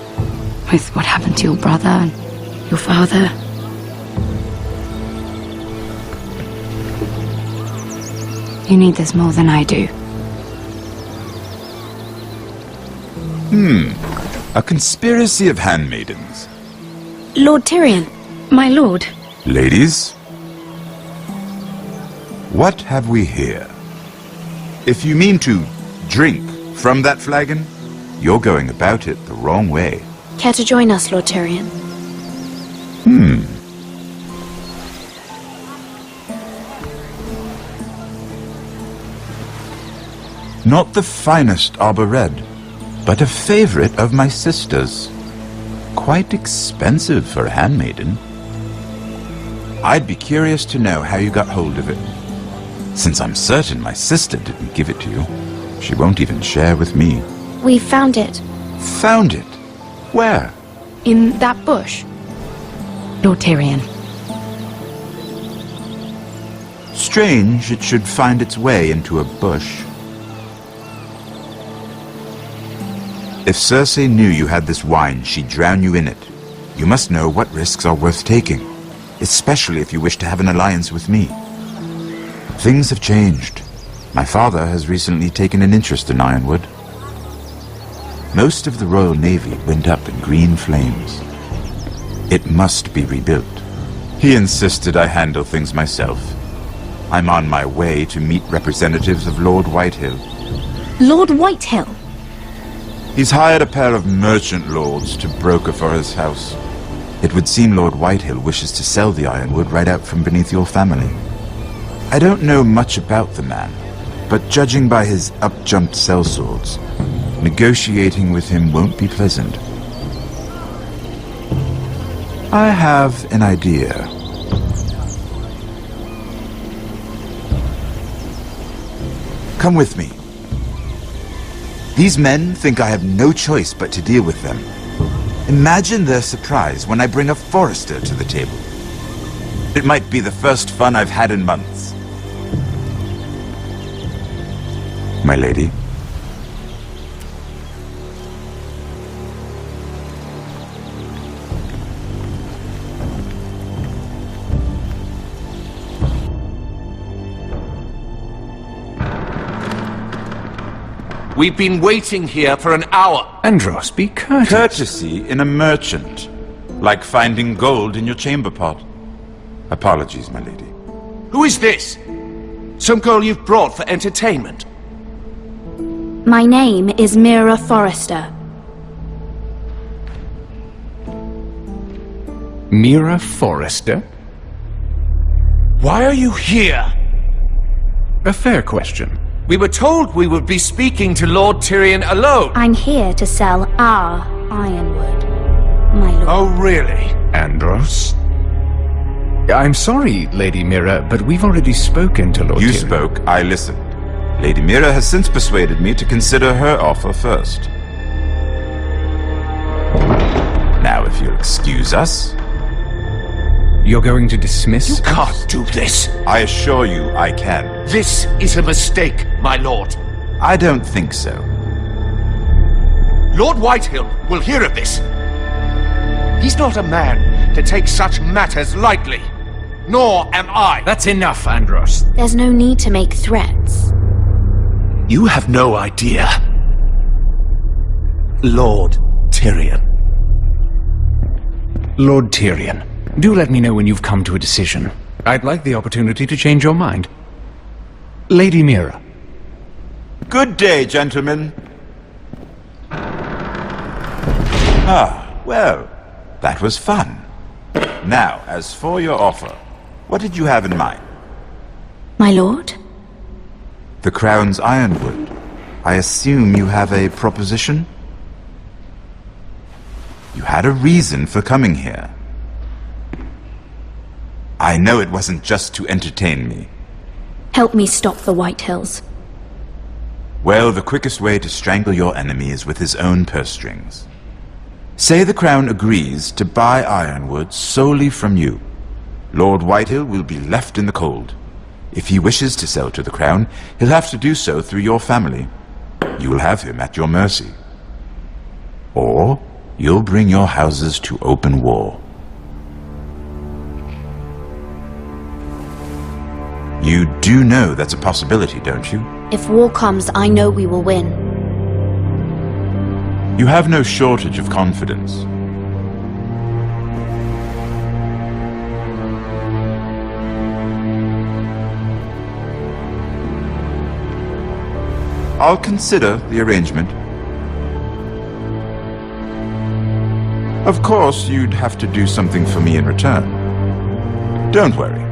With what happened to your brother and your father. You need this more than I do. A conspiracy of handmaidens. Lord Tyrion. My lord. Ladies, what have we here? If you mean to drink from that flagon, you're going about it the wrong way. Care to join us, Lord Tyrion? Not the finest arbor red, but a favorite of my sister's. Quite expensive for a handmaiden. I'd be curious to know how you got hold of it. Since I'm certain my sister didn't give it to you, she won't even share with me. We found it. Found it? Where? In that bush. Lord Tyrion. Strange it should find its way into a bush. If Cersei knew you had this wine, she'd drown you in it. You must know what risks are worth taking, especially if you wish to have an alliance with me. Things have changed. My father has recently taken an interest in Ironwood. Most of the Royal Navy went up in green flames. It must be rebuilt. He insisted I handle things myself. I'm on my way to meet representatives of Lord Whitehill. Lord Whitehill? He's hired a pair of merchant lords to broker for his house. It would seem Lord Whitehill wishes to sell the ironwood right out from beneath your family. I don't know much about the man, but judging by his up-jumped sellswords, negotiating with him won't be pleasant. I have an idea. Come with me. These men think I have no choice but to deal with them. Imagine their surprise when I bring a Forrester to the table. It might be the first fun I've had in months. My lady. We've been waiting here for an hour. Andros, be courteous. Courtesy in a merchant. Like finding gold in your chamber pot. Apologies, my lady. Who is this? Some girl you've brought for entertainment? My name is Mira Forrester. Mira Forrester? Why are you here? A fair question. We were told we would be speaking to Lord Tyrion alone. I'm here to sell our ironwood, my lord. Oh, really? Andros? I'm sorry, Lady Mira, but we've already spoken to Lord You Tyrion. spoke, I listened. Lady Mira has since persuaded me to consider her offer first. Now, if you'll excuse us... You're going to dismiss You can't do this. I assure you I can. This is a mistake, my lord. I don't think so. Lord Whitehill will hear of this. He's not a man to take such matters lightly. Nor am I. That's enough, Andros. There's no need to make threats. You have no idea. Lord Tyrion. Lord Tyrion, do let me know when you've come to a decision. I'd like the opportunity to change your mind. Lady Mira. Good day, gentlemen. Ah, well, that was fun. Now, as for your offer, what did you have in mind? My lord? The Crown's ironwood. I assume you have a proposition? You had a reason for coming here. I know it wasn't just to entertain me. Help me stop the Whitehills. Well, the quickest way to strangle your enemy is with his own purse strings. Say the Crown agrees to buy ironwood solely from you. Lord Whitehill will be left in the cold. If he wishes to sell to the Crown, he'll have to do so through your family. You will have him at your mercy. Or you'll bring your houses to open war. You do know that's a possibility, don't you? If war comes, I know we will win. You have no shortage of confidence. I'll consider the arrangement. Of course, you'd have to do something for me in return. Don't worry.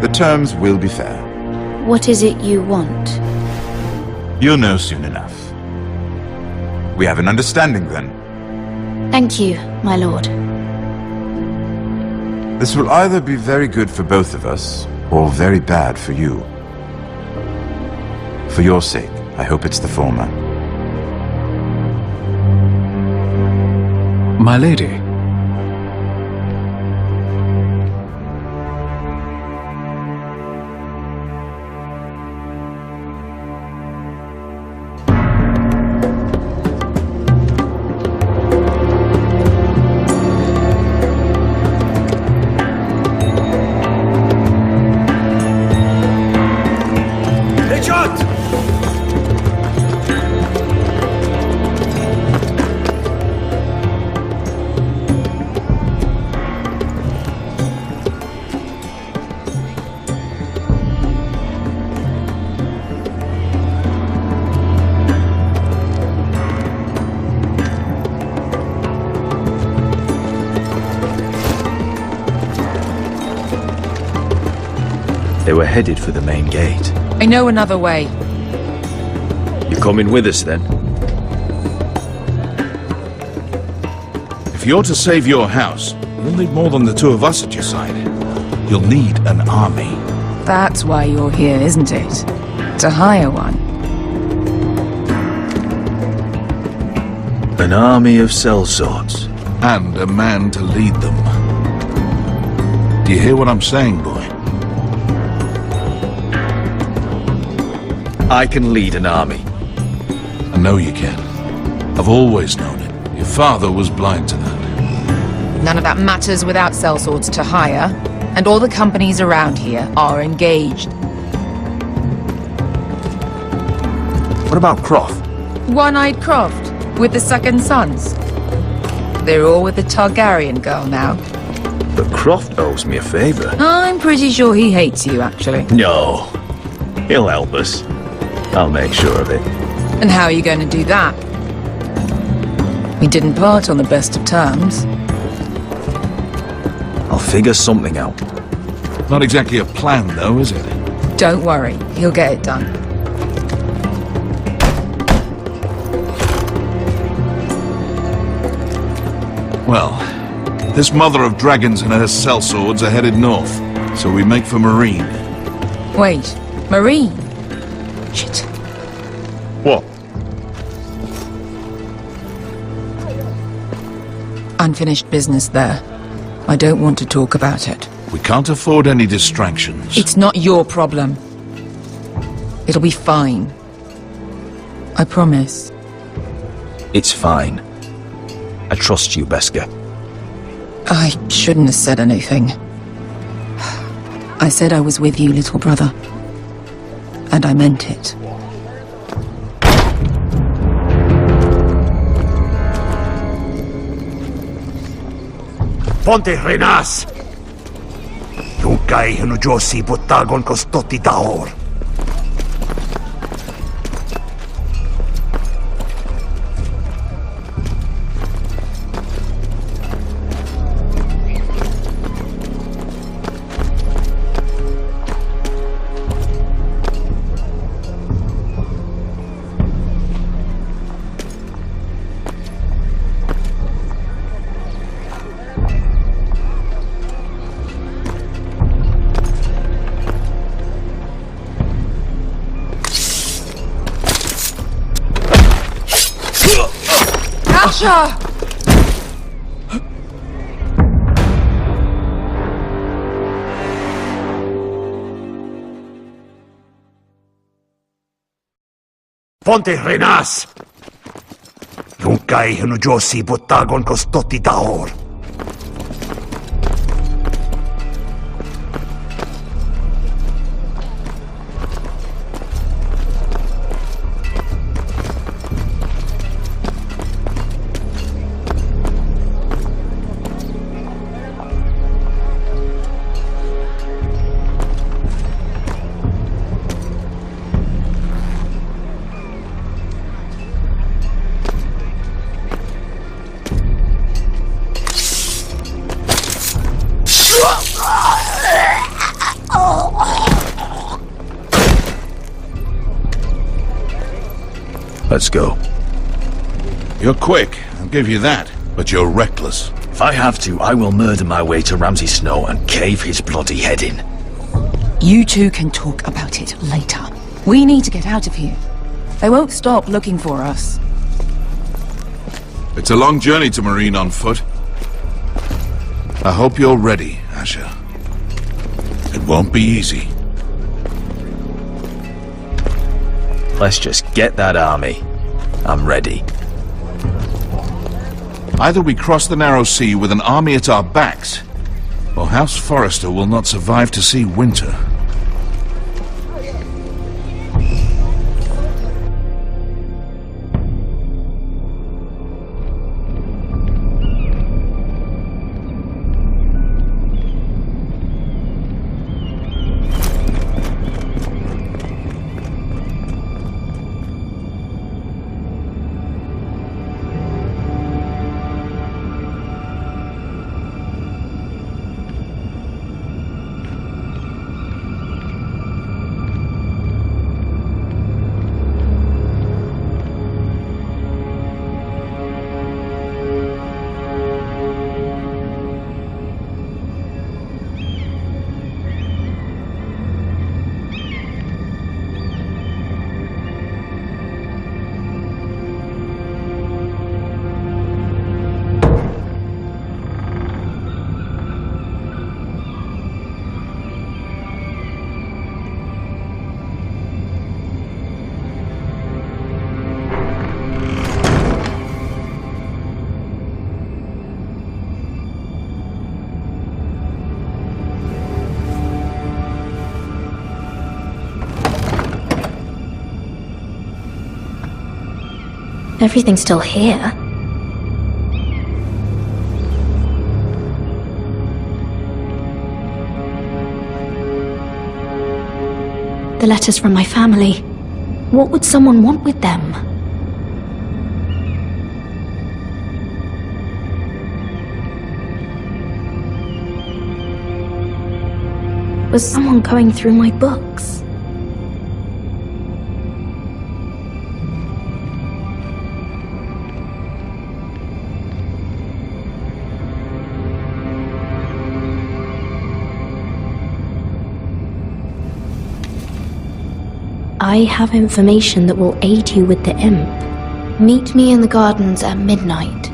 The terms will be fair. What is it you want? You'll know soon enough. We have an understanding then. Thank you, my lord. This will either be very good for both of us, or very bad for you. For your sake, I hope it's the former. My lady. we're headed for the main gate. I know another way. You coming with us then? If you're to save your house, you'll need more than the two of us at your side. You'll need an army. That's why you're here, isn't it? To hire one. An army of sellswords. And a man to lead them. Do you hear what I'm saying, boy? I can lead an army. I know you can. I've always known it. Your father was blind to that. None of that matters without sellswords to hire, and all the companies around here are engaged. What about Croft? One-eyed Croft, with the second sons. They're all with the Targaryen girl now. But Croft owes me a favour. I'm pretty sure he hates you, actually. No. He'll help us. I'll make sure of it. And how are you going to do that? We didn't part on the best of terms. I'll figure something out. Not exactly a plan, though, is it? Don't worry, he'll get it done. Well, this mother of dragons and her sellswords are headed north, so we make for Marine. Wait, Marine? Shit. What? Unfinished business there. I don't want to talk about it. We can't afford any distractions. It's not your problem. It'll be fine. I promise. It's fine. I trust you, Beskha. I shouldn't have said anything. I said I was with you, little brother. And I meant it. Ponte Renas! Yung kay Josi Botagon Kostoti Daor. Asha! Ponte Renas! Yung kay Josi Botagon Kostoti Daor. Let's go. You're quick, I'll give you that, but you're reckless. If I have to, I will murder my way to Ramsay Snow and cave his bloody head in. You two can talk about it later. We need to get out of here. They won't stop looking for us. It's a long journey to Marine on foot. I hope you're ready, Asha. It won't be easy. Let's just get that army. I'm ready. Either we cross the narrow sea with an army at our backs, or House Forrester will not survive to see winter. Everything's still here. The letters from my family. What would someone want with them? Was someone going through my books? I have information that will aid you with the imp. Meet me in the gardens at midnight.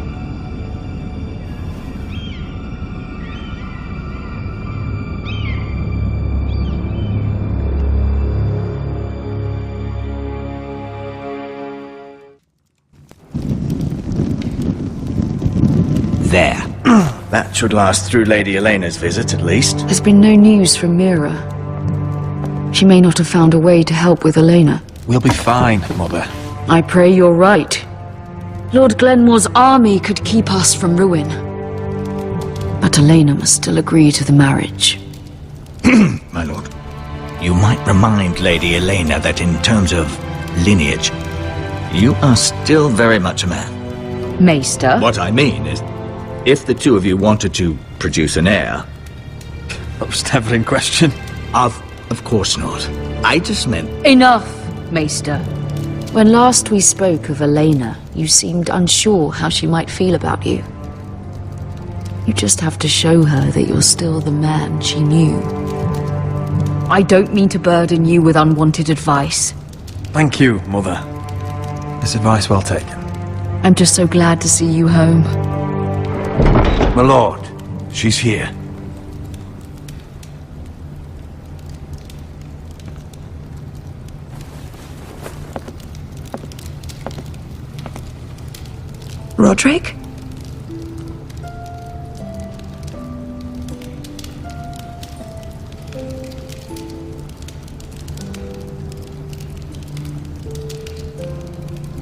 There. That should last through Lady Elena's visit, at least. There's been no news from Mira. She may not have found a way to help with Elena. We'll be fine, Mother. I pray you're right. Lord Glenmore's army could keep us from ruin. But Elena must still agree to the marriage. My lord, you might remind Lady Elena that in terms of lineage, you are still very much a man. Maester? What I mean is, if the two of you wanted to produce an heir... That was never in question. Of course not. I just meant... Enough, Maester. When last we spoke of Elena, you seemed unsure how she might feel about you. You just have to show her that you're still the man she knew. I don't mean to burden you with unwanted advice. Thank you, Mother. This advice well taken. I'm just so glad to see you home. My lord, she's here. Roderick?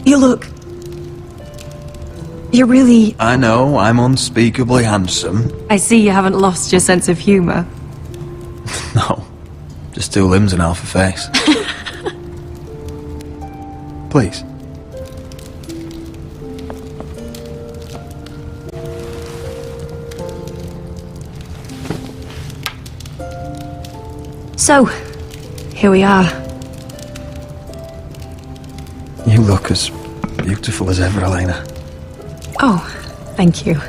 You look... You're really... I know, I'm unspeakably handsome. I see you haven't lost your sense of humor. No, just two limbs and half a face. Please. So, here we are. You look as beautiful as ever, Elena. Oh, thank you.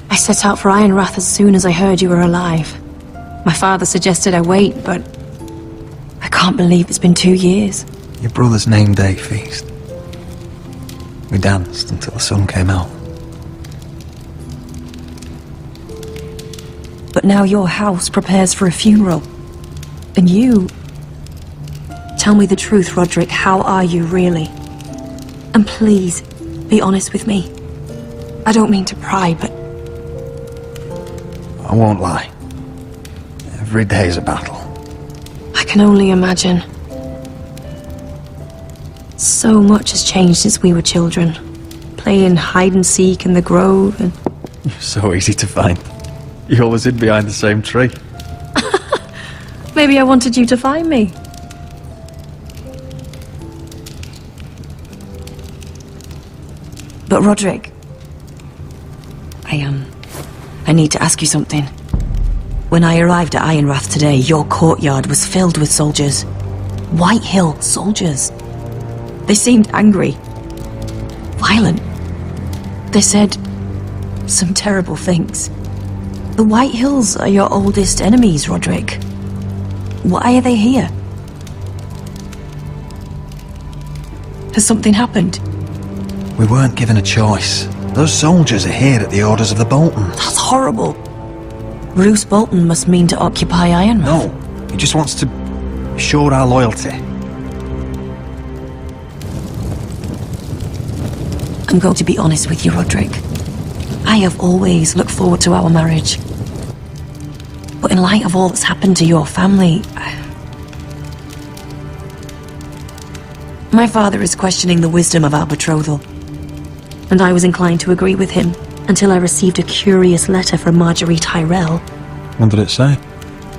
I set out for Ironrath as soon as I heard you were alive. My father suggested I wait, but I can't believe it's been 2 years. Your brother's name day feast. We danced until the sun came out. But now your house prepares for a funeral. And you... Tell me the truth, Roderick. How are you, really? And please, be honest with me. I don't mean to pry, but... I won't lie. Every day's a battle. I can only imagine. So much has changed since we were children. Playing hide and seek in the grove and... You're so easy to find. You always hid behind the same tree. Maybe I wanted you to find me. But Roderick, I need to ask you something. When I arrived at Ironrath today, your courtyard was filled with soldiers. White Hill soldiers. They seemed angry. Violent. They said some terrible things. The White Hills are your oldest enemies, Roderick. Why are they here? Has something happened? We weren't given a choice. Those soldiers are here at the orders of the Boltons. That's horrible. Roose Bolton must mean to occupy Ironrath. No, he just wants to assure our loyalty. I'm going to be honest with you, Roderick. I have always looked forward to our marriage. But in light of all that's happened to your family... My father is questioning the wisdom of our betrothal. And I was inclined to agree with him, until I received a curious letter from Marjorie Tyrell. What did it say?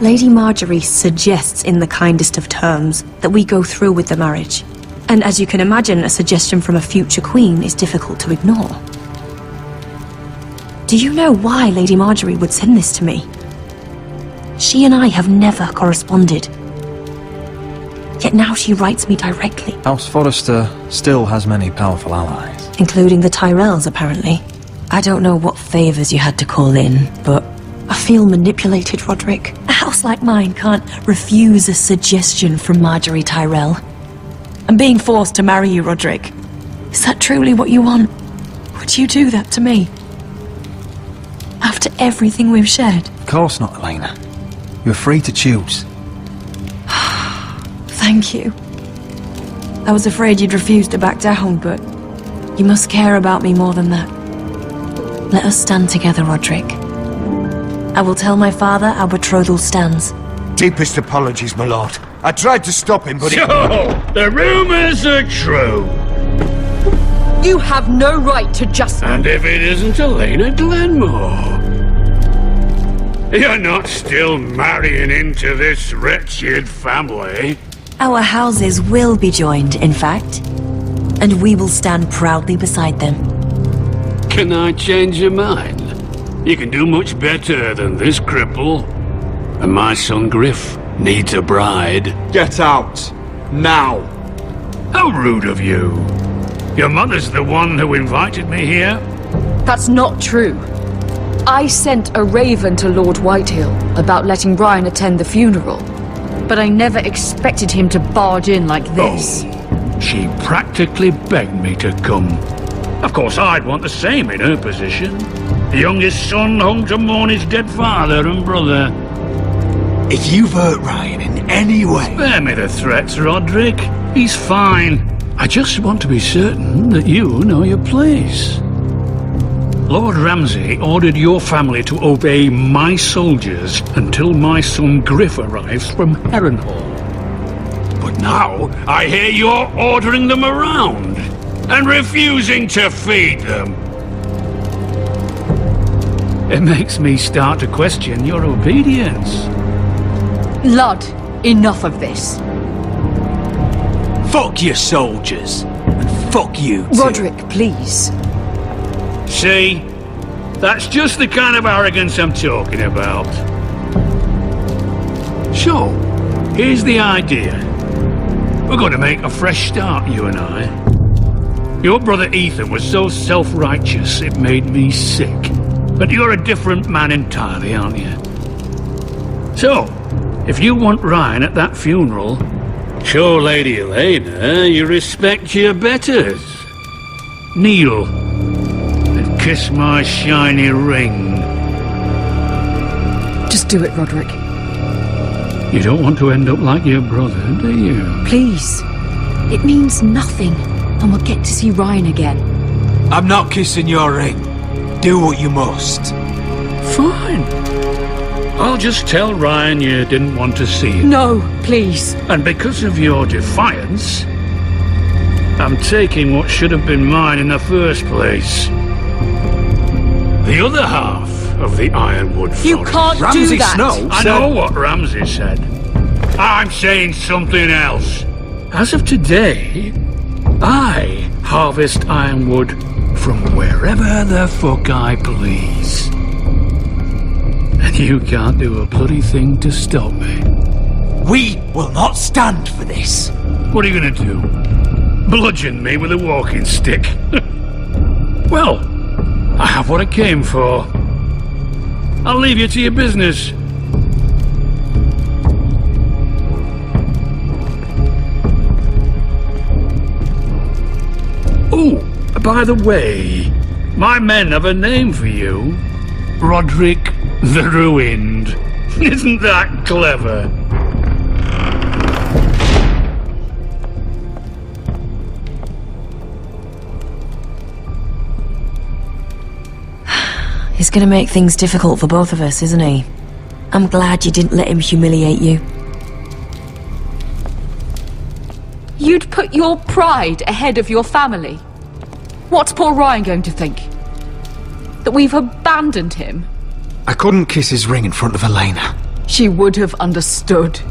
Lady Marjorie suggests in the kindest of terms that we go through with the marriage. And as you can imagine, a suggestion from a future queen is difficult to ignore. Do you know why Lady Marjorie would send this to me? She and I have never corresponded. Yet now she writes me directly. House Forrester still has many powerful allies. Including the Tyrells, apparently. I don't know what favors you had to call in, but I feel manipulated, Roderick. A house like mine can't refuse a suggestion from Marjorie Tyrell. I'm being forced to marry you, Roderick. Is that truly what you want? Would you do that to me? After everything we've shared? Of course not, Elena. You're free to choose. Thank you. I was afraid you'd refuse to back down, but you must care about me more than that. Let us stand together, Roderick. I will tell my father our betrothal stands. Deepest apologies, my lord. I tried to stop him, but So, the rumors are true. You have no right to just... And if it isn't Elena Glenmore, you're not still marrying into this wretched family. Our houses will be joined, in fact. And we will stand proudly beside them. Can I change your mind? You can do much better than this cripple. And my son Griff needs a bride. Get out. Now. How rude of you. Your mother's the one who invited me here? That's not true. I sent a raven to Lord Whitehill about letting Ryan attend the funeral. But I never expected him to barge in like this. Oh, she practically begged me to come. Of course, I'd want the same in her position. The youngest son home to mourn his dead father and brother. if you've hurt Ryan in any way... Spare me the threats, Roderick. He's fine. I just want to be certain that you know your place. Lord Ramsay ordered your family to obey my soldiers until my son Griff arrives from Harrenhal. But now I hear you're ordering them around and refusing to feed them. It makes me start to question your obedience. Lud, enough of this. Fuck your soldiers. And fuck you too. Roderick, please. See? That's just the kind of arrogance I'm talking about. So, here's the idea. We're going to make a fresh start, you and I. Your brother Ethan was so self-righteous it made me sick. But you're a different man entirely, aren't you? So, if you want Ryan at that funeral, show Lady Elena you respect your betters. Kneel and kiss my shiny ring. Just do it, Roderick. You don't want to end up like your brother, do you? Please. It means nothing, and we'll get to see Ryan again. I'm not kissing your ring. Do what you must. Fine. I'll just tell Ryan you didn't want to see him. No, please. And because of your defiance, I'm taking what should have been mine in the first place. The other half of the Ironwood Forest. You can't do that! Snow I know what Ramsay said. I'm saying something else. As of today, I harvest ironwood from wherever the fuck I please. And you can't do a bloody thing to stop me. We will not stand for this. What are you gonna do? Bludgeon me with a walking stick? Well, I have what I came for. I'll leave you to your business. Oh, by the way, my men have a name for you. Roderick the Ruined. Isn't that clever? He's gonna make things difficult for both of us, isn't he? I'm glad you didn't let him humiliate you. You'd put put your pride ahead of your family? What's poor Ryan going to think? That we've abandoned him? I couldn't kiss his ring in front of Elena. She would have understood.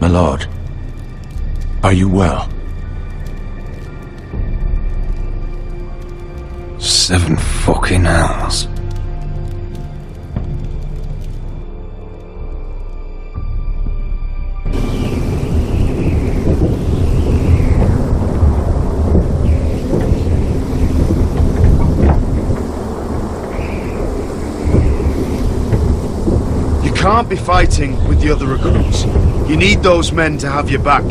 My lord, are you well? 7 fucking hours. You can't be fighting with the other recruits. You need those men to have your back.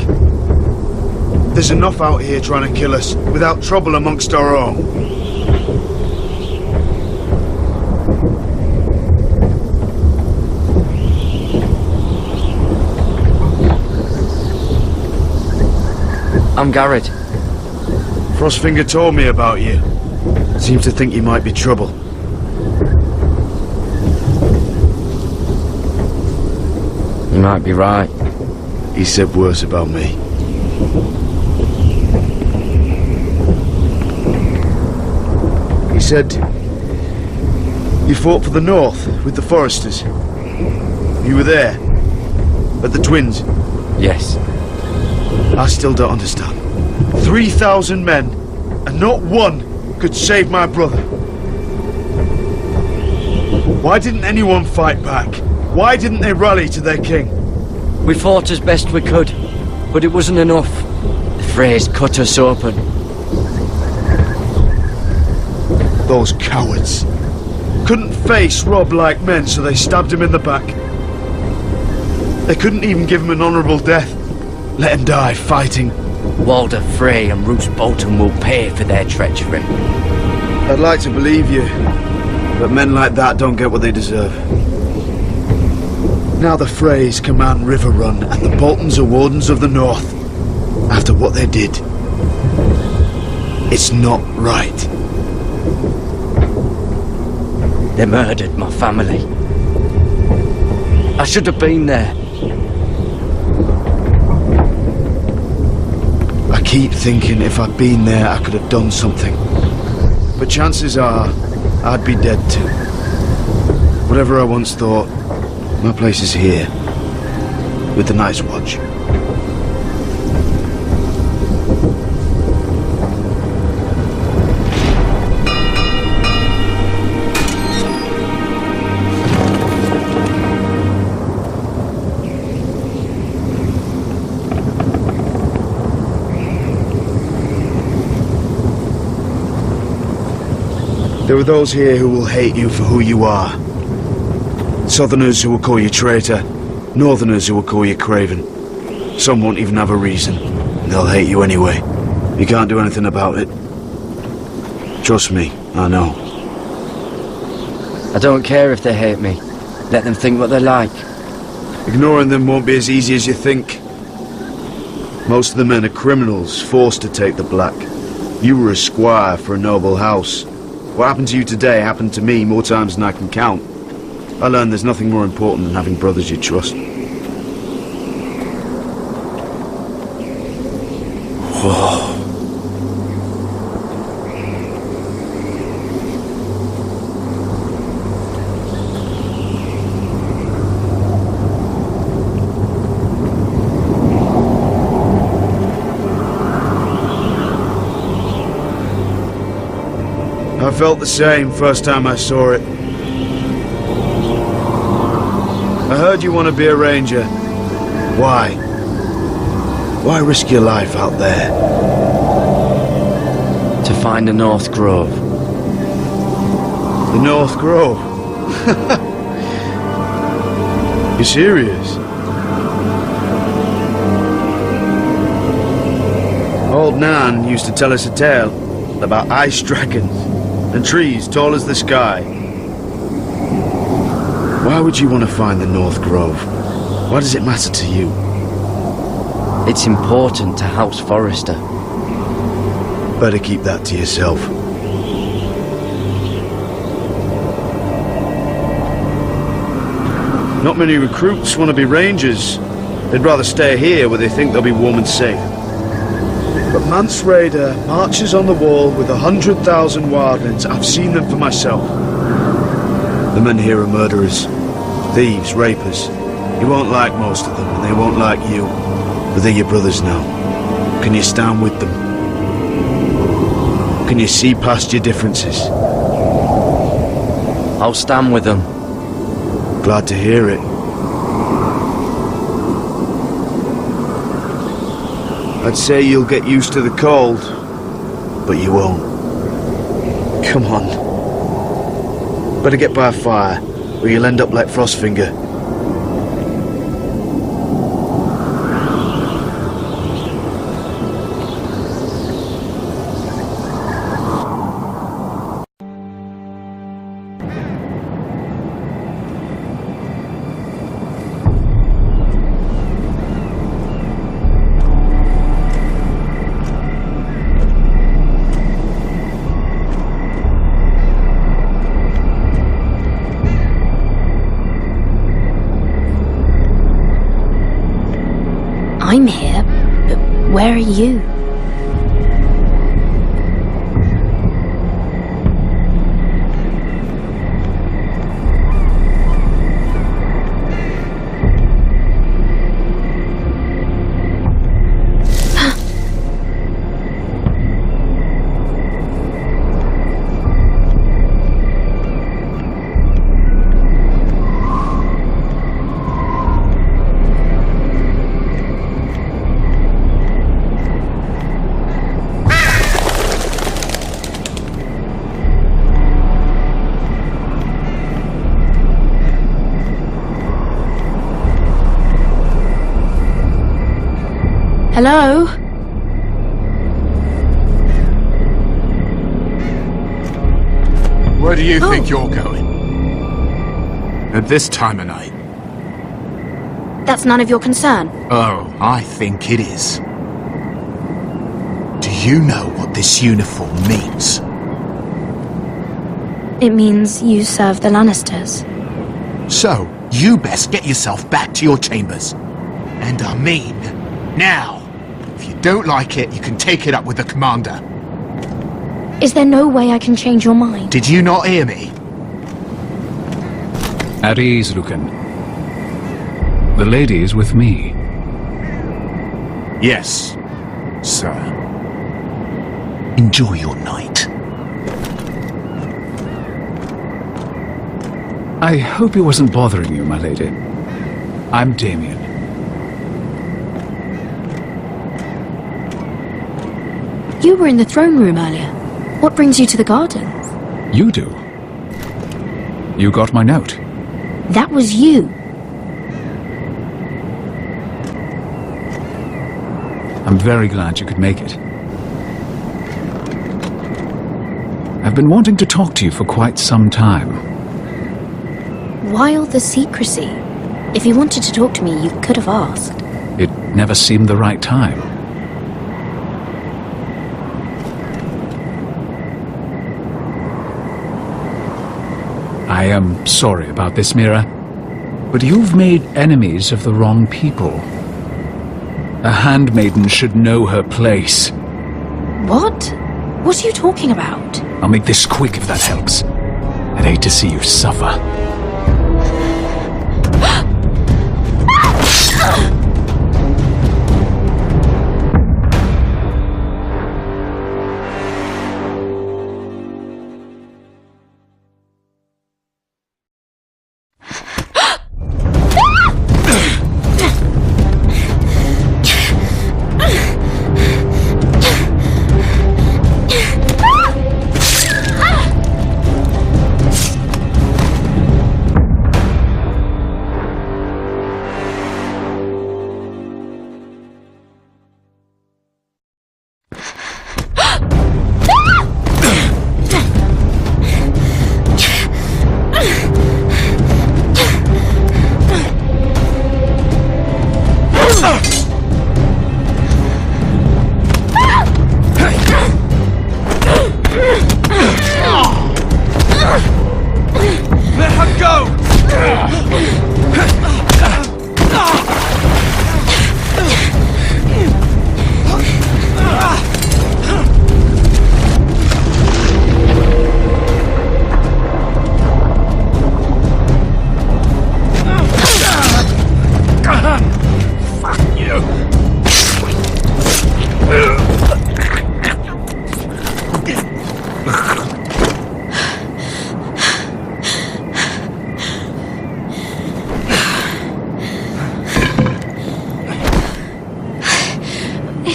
There's enough out here trying to kill us without trouble amongst our own. I'm Garrett. Frostfinger told me about you. Seems to think you might be trouble. You might be right. He said worse about me. He said you fought for the North with the Foresters. You were there at the Twins. Yes. I still don't understand. 3,000 men, and not one could save my brother. Why didn't anyone fight back? Why didn't they rally to their king? We fought as best we could, but it wasn't enough. The Freys cut us open. Those cowards. Couldn't face Rob like men, so they stabbed him in the back. They couldn't even give him an honourable death. Let him die fighting. Walder Frey and Roose Bolton will pay for their treachery. I'd like to believe you, but men like that don't get what they deserve. Now the Freys command River Run, and the Boltons are Wardens of the North. After what they did. It's not right. They murdered my family. I should have been there. I keep thinking if I'd been there, I could have done something. But chances are, I'd be dead too. Whatever I once thought, my place is here, with the Night's Watch. There are those here who will hate you for who you are. Southerners who will call you traitor. Northerners who will call you craven. Some won't even have a reason. They'll hate you anyway. You can't do anything about it. Trust me, I know. I don't care if they hate me. Let them think what they like. Ignoring them won't be as easy as you think. Most of the men are criminals, forced to take the black. You were a squire for a noble house. What happened to you today happened to me more times than I can count. I learned there's nothing more important than having brothers you trust. Whoa. I felt the same first time I saw it. I heard you want to be a ranger. Why? Why risk your life out there? To find the North Grove. The North Grove? You serious? Old Nan used to tell us a tale about ice dragons and trees tall as the sky. Why would you want to find the North Grove? Why does it matter to you? It's important to House Forrester. Better keep that to yourself. Not many recruits want to be rangers. They'd rather stay here where they think they'll be warm and safe. But Mance Raider marches on the wall with 100,000 wildlings. I've seen them for myself. The men here are murderers, thieves, rapers. You won't like most of them, and they won't like you. But they're your brothers now. Can you stand with them? Can you see past your differences? I'll stand with them. Glad to hear it. I'd say you'll get used to the cold, but you won't. Come on. Better get by a fire, or you'll end up like Frostfinger. I'm here, but where are you? Hello? Where do you think you're going? At this time of night? That's none of your concern. Oh, I think it is. Do you know what this uniform means? It means you serve the Lannisters. So, you best get yourself back to your chambers. And I mean, now. If you don't like it, you can take it up with the commander. Is there no way I can change your mind? Did you not hear me? At ease, Lucan. The lady is with me. Yes, sir. Enjoy your night. I hope it wasn't bothering you, my lady. I'm Damien. You were in the throne room earlier. What brings you to the gardens? You do. You got my note. That was you. I'm very glad you could make it. I've been wanting to talk to you for quite some time. Why all the secrecy? If you wanted to talk to me, you could have asked. It never seemed the right time. I am sorry about this, Mira, but you've made enemies of the wrong people. A handmaiden should know her place. What? What are you talking about? I'll make this quick if that helps. I'd hate to see you suffer.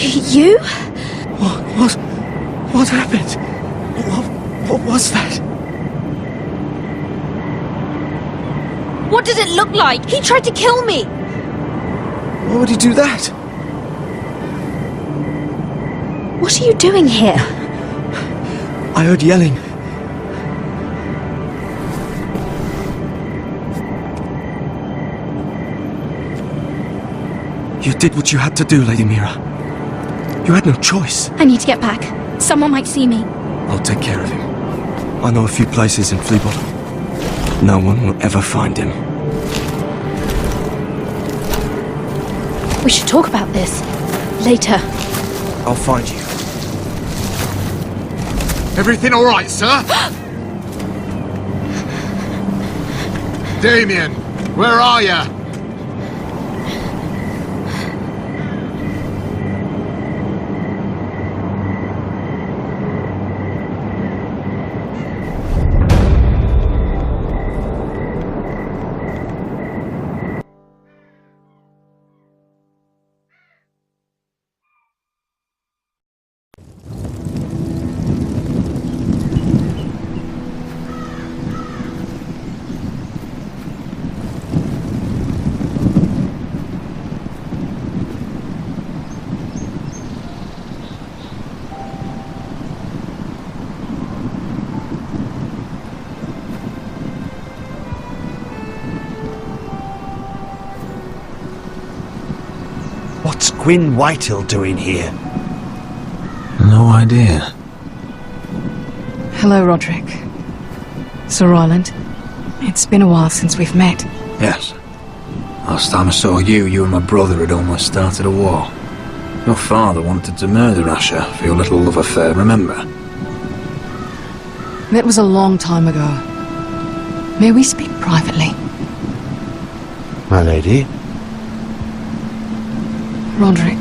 You? What happened? What was that? What did it look like? He tried to kill me! Why would he do that? What are you doing here? I heard yelling. You did what you had to do, Lady Mira. You had no choice. I need to get back. Someone might see me. I'll take care of him. I know a few places in Fleabottom. No one will ever find him. We should talk about this. Later. I'll find you. Everything all right, sir? Damien, where are you? What's Gwyn Whitehill doing here? No idea. Hello, Roderick. Sir Roland. It's been a while since we've met. Yes. Last time I saw you and my brother had almost started a war. Your father wanted to murder Asher for your little love affair, remember? That was a long time ago. May we speak privately? My lady? Roderick,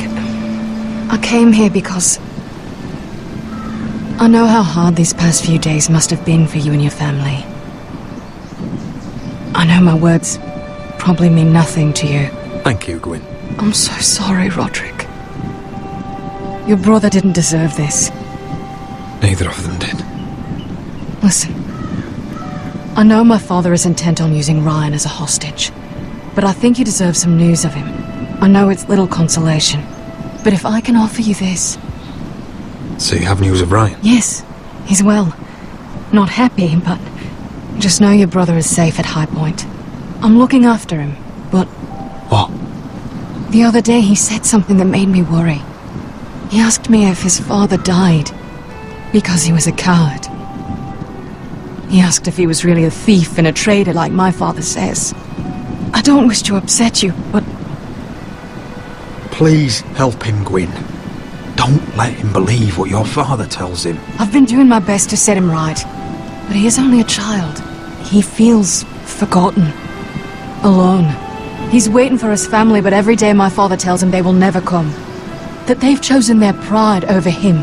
I came here because I know how hard these past few days must have been for you and your family. I know my words probably mean nothing to you. Thank you, Gwyn. I'm so sorry, Roderick. Your brother didn't deserve this. Neither of them did. Listen, I know my father is intent on using Ryan as a hostage, but I think you deserve some news of him. I know it's little consolation, but if I can offer you this... So you have news of Ryan? Yes, he's well. Not happy, but just know your brother is safe at High Point. I'm looking after him, but... What? The other day he said something that made me worry. He asked me if his father died because he was a coward. He asked if he was really a thief and a traitor like my father says. I don't wish to upset you, but... Please help him, Gwyn. Don't let him believe what your father tells him. I've been doing my best to set him right, but he is only a child. He feels forgotten, alone. He's waiting for his family, but every day my father tells him they will never come. That they've chosen their pride over him.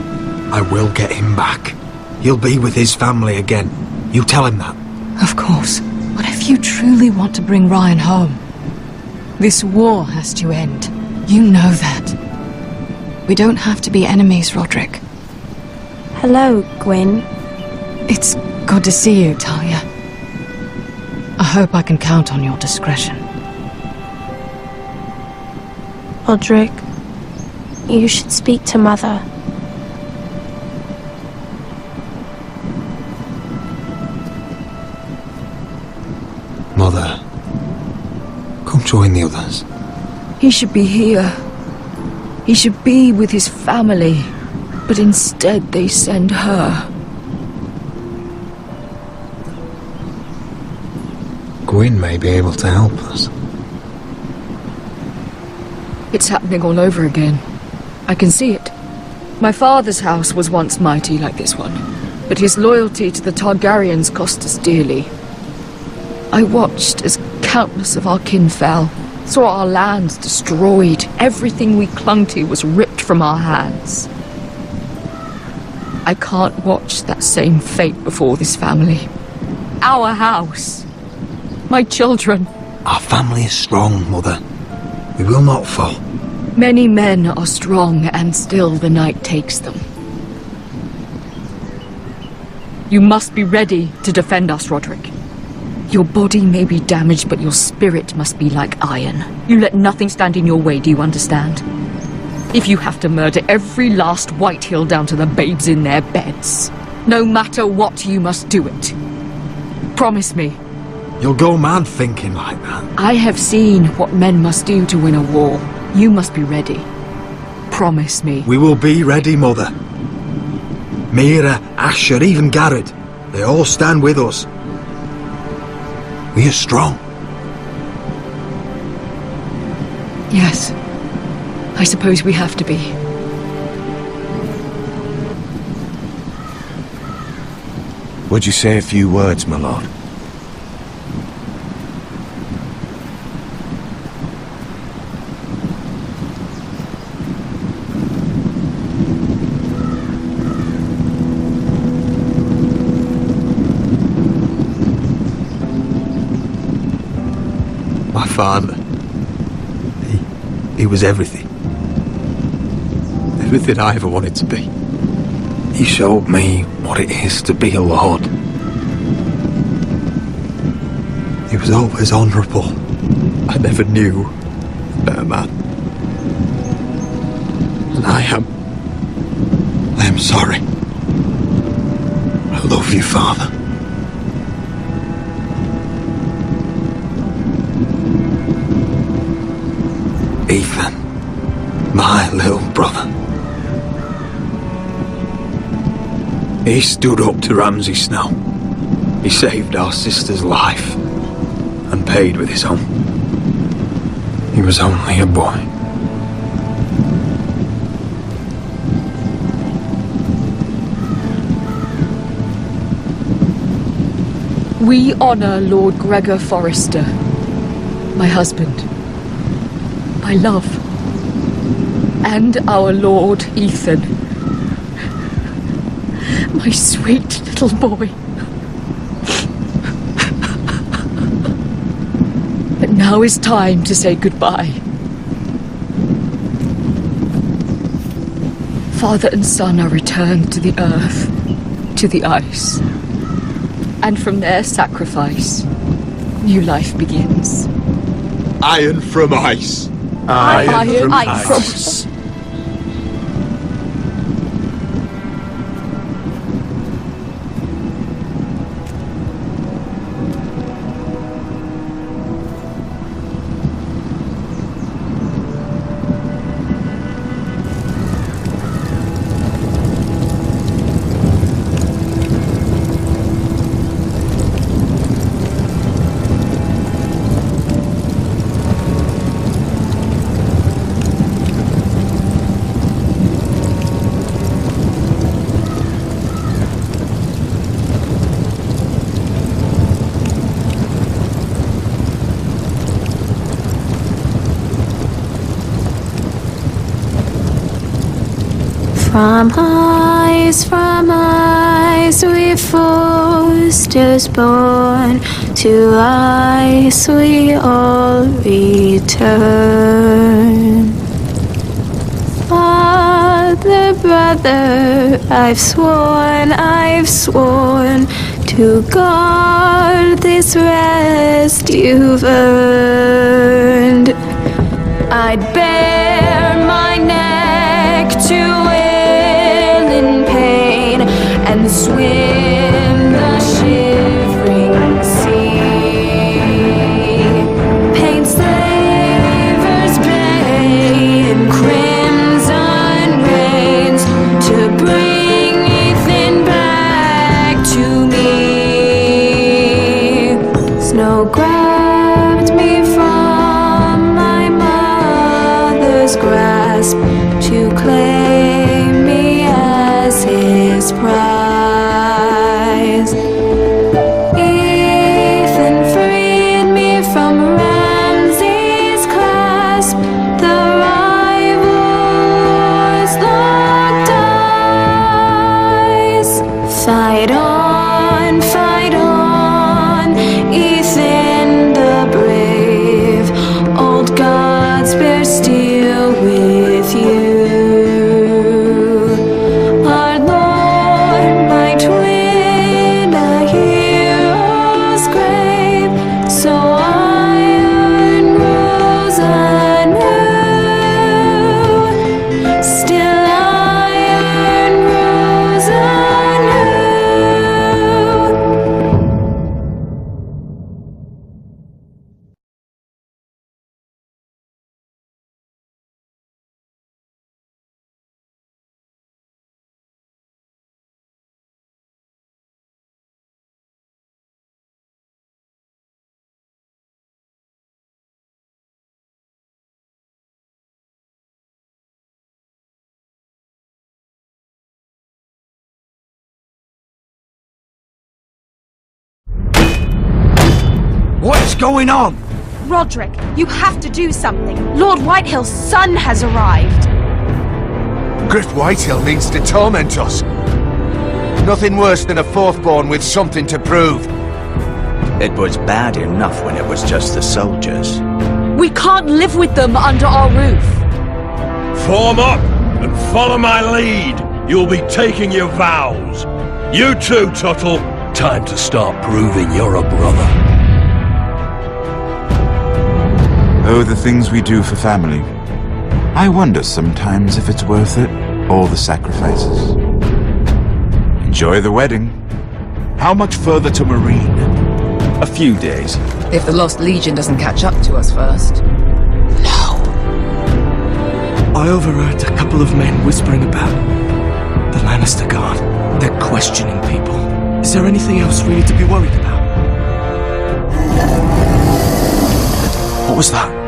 I will get him back. He'll be with his family again. You tell him that. Of course. But if you truly want to bring Ryan home, this war has to end. You know that. We don't have to be enemies, Roderick. Hello, Gwyn. It's good to see you, Talia. I hope I can count on your discretion. Roderick, you should speak to Mother. Mother, come join the others. He should be here. He should be with his family. But instead they send her. Gwyn may be able to help us. It's happening all over again. I can see it. My father's house was once mighty like this one, but his loyalty to the Targaryens cost us dearly. I watched as countless of our kin fell, saw our lands destroyed, everything we clung to was ripped from our hands. I can't watch that same fate before this family. Our house. My children. Our family is strong, Mother. We will not fall. Many men are strong, and still the night takes them. You must be ready to defend us, Roderick. Your body may be damaged, but your spirit must be like iron. You let nothing stand in your way, do you understand? If you have to murder every last Whitehill down to the babes in their beds, no matter what, you must do it. Promise me. You'll go mad thinking like that. I have seen what men must do to win a war. You must be ready. Promise me. We will be ready, Mother. Mira, Asher, even Garrett, they all stand with us. We are strong. Yes. I suppose we have to be. Would you say a few words, my lord? My father, he was everything. Everything I ever wanted to be. He showed me what it is to be a lord. He was always honourable. I never knew a better man. And I am sorry. I love you, Father. Ethan, my little brother. He stood up to Ramsay Snow. He saved our sister's life and paid with his own. He was only a boy. We honor Lord Gregor Forrester, my husband, my love, and our Lord Ethan, my sweet little boy. But now is time to say goodbye. Father and son are returned to the earth, to the ice. And from their sacrifice, new life begins. Iron from ice. Iron from ice. From ice we Forsters born, to ice we all return. Father, brother, I've sworn to guard this rest you've earned. I'd bare my neck to and swim the shivering sea. Paint Slaver's Bay in crimson rains to bring Ethan back to me. Snow grabbed me from my mother's grasp to claim me as his prize. Ethan freed me from Ramsay's clasp. The rivals locked eyes. Fight on, Ethan the brave. Old gods bear steel with What's going on? Roderick, you have to do something. Lord Whitehill's son has arrived. Griff Whitehill means to torment us. Nothing worse than a fourthborn with something to prove. It was bad enough when it was just the soldiers. We can't live with them under our roof. Form up and follow my lead. You'll be taking your vows. You too, Tuttle. Time to start proving you're a brother. Oh, the things we do for family. I wonder sometimes if it's worth it, all the sacrifices. Enjoy the wedding. How much further to Marine? A few days. If the Lost Legion doesn't catch up to us first. I overheard a couple of men whispering about the Lannister Guard. They're questioning people. Is there anything else we need to be worried about? What was that?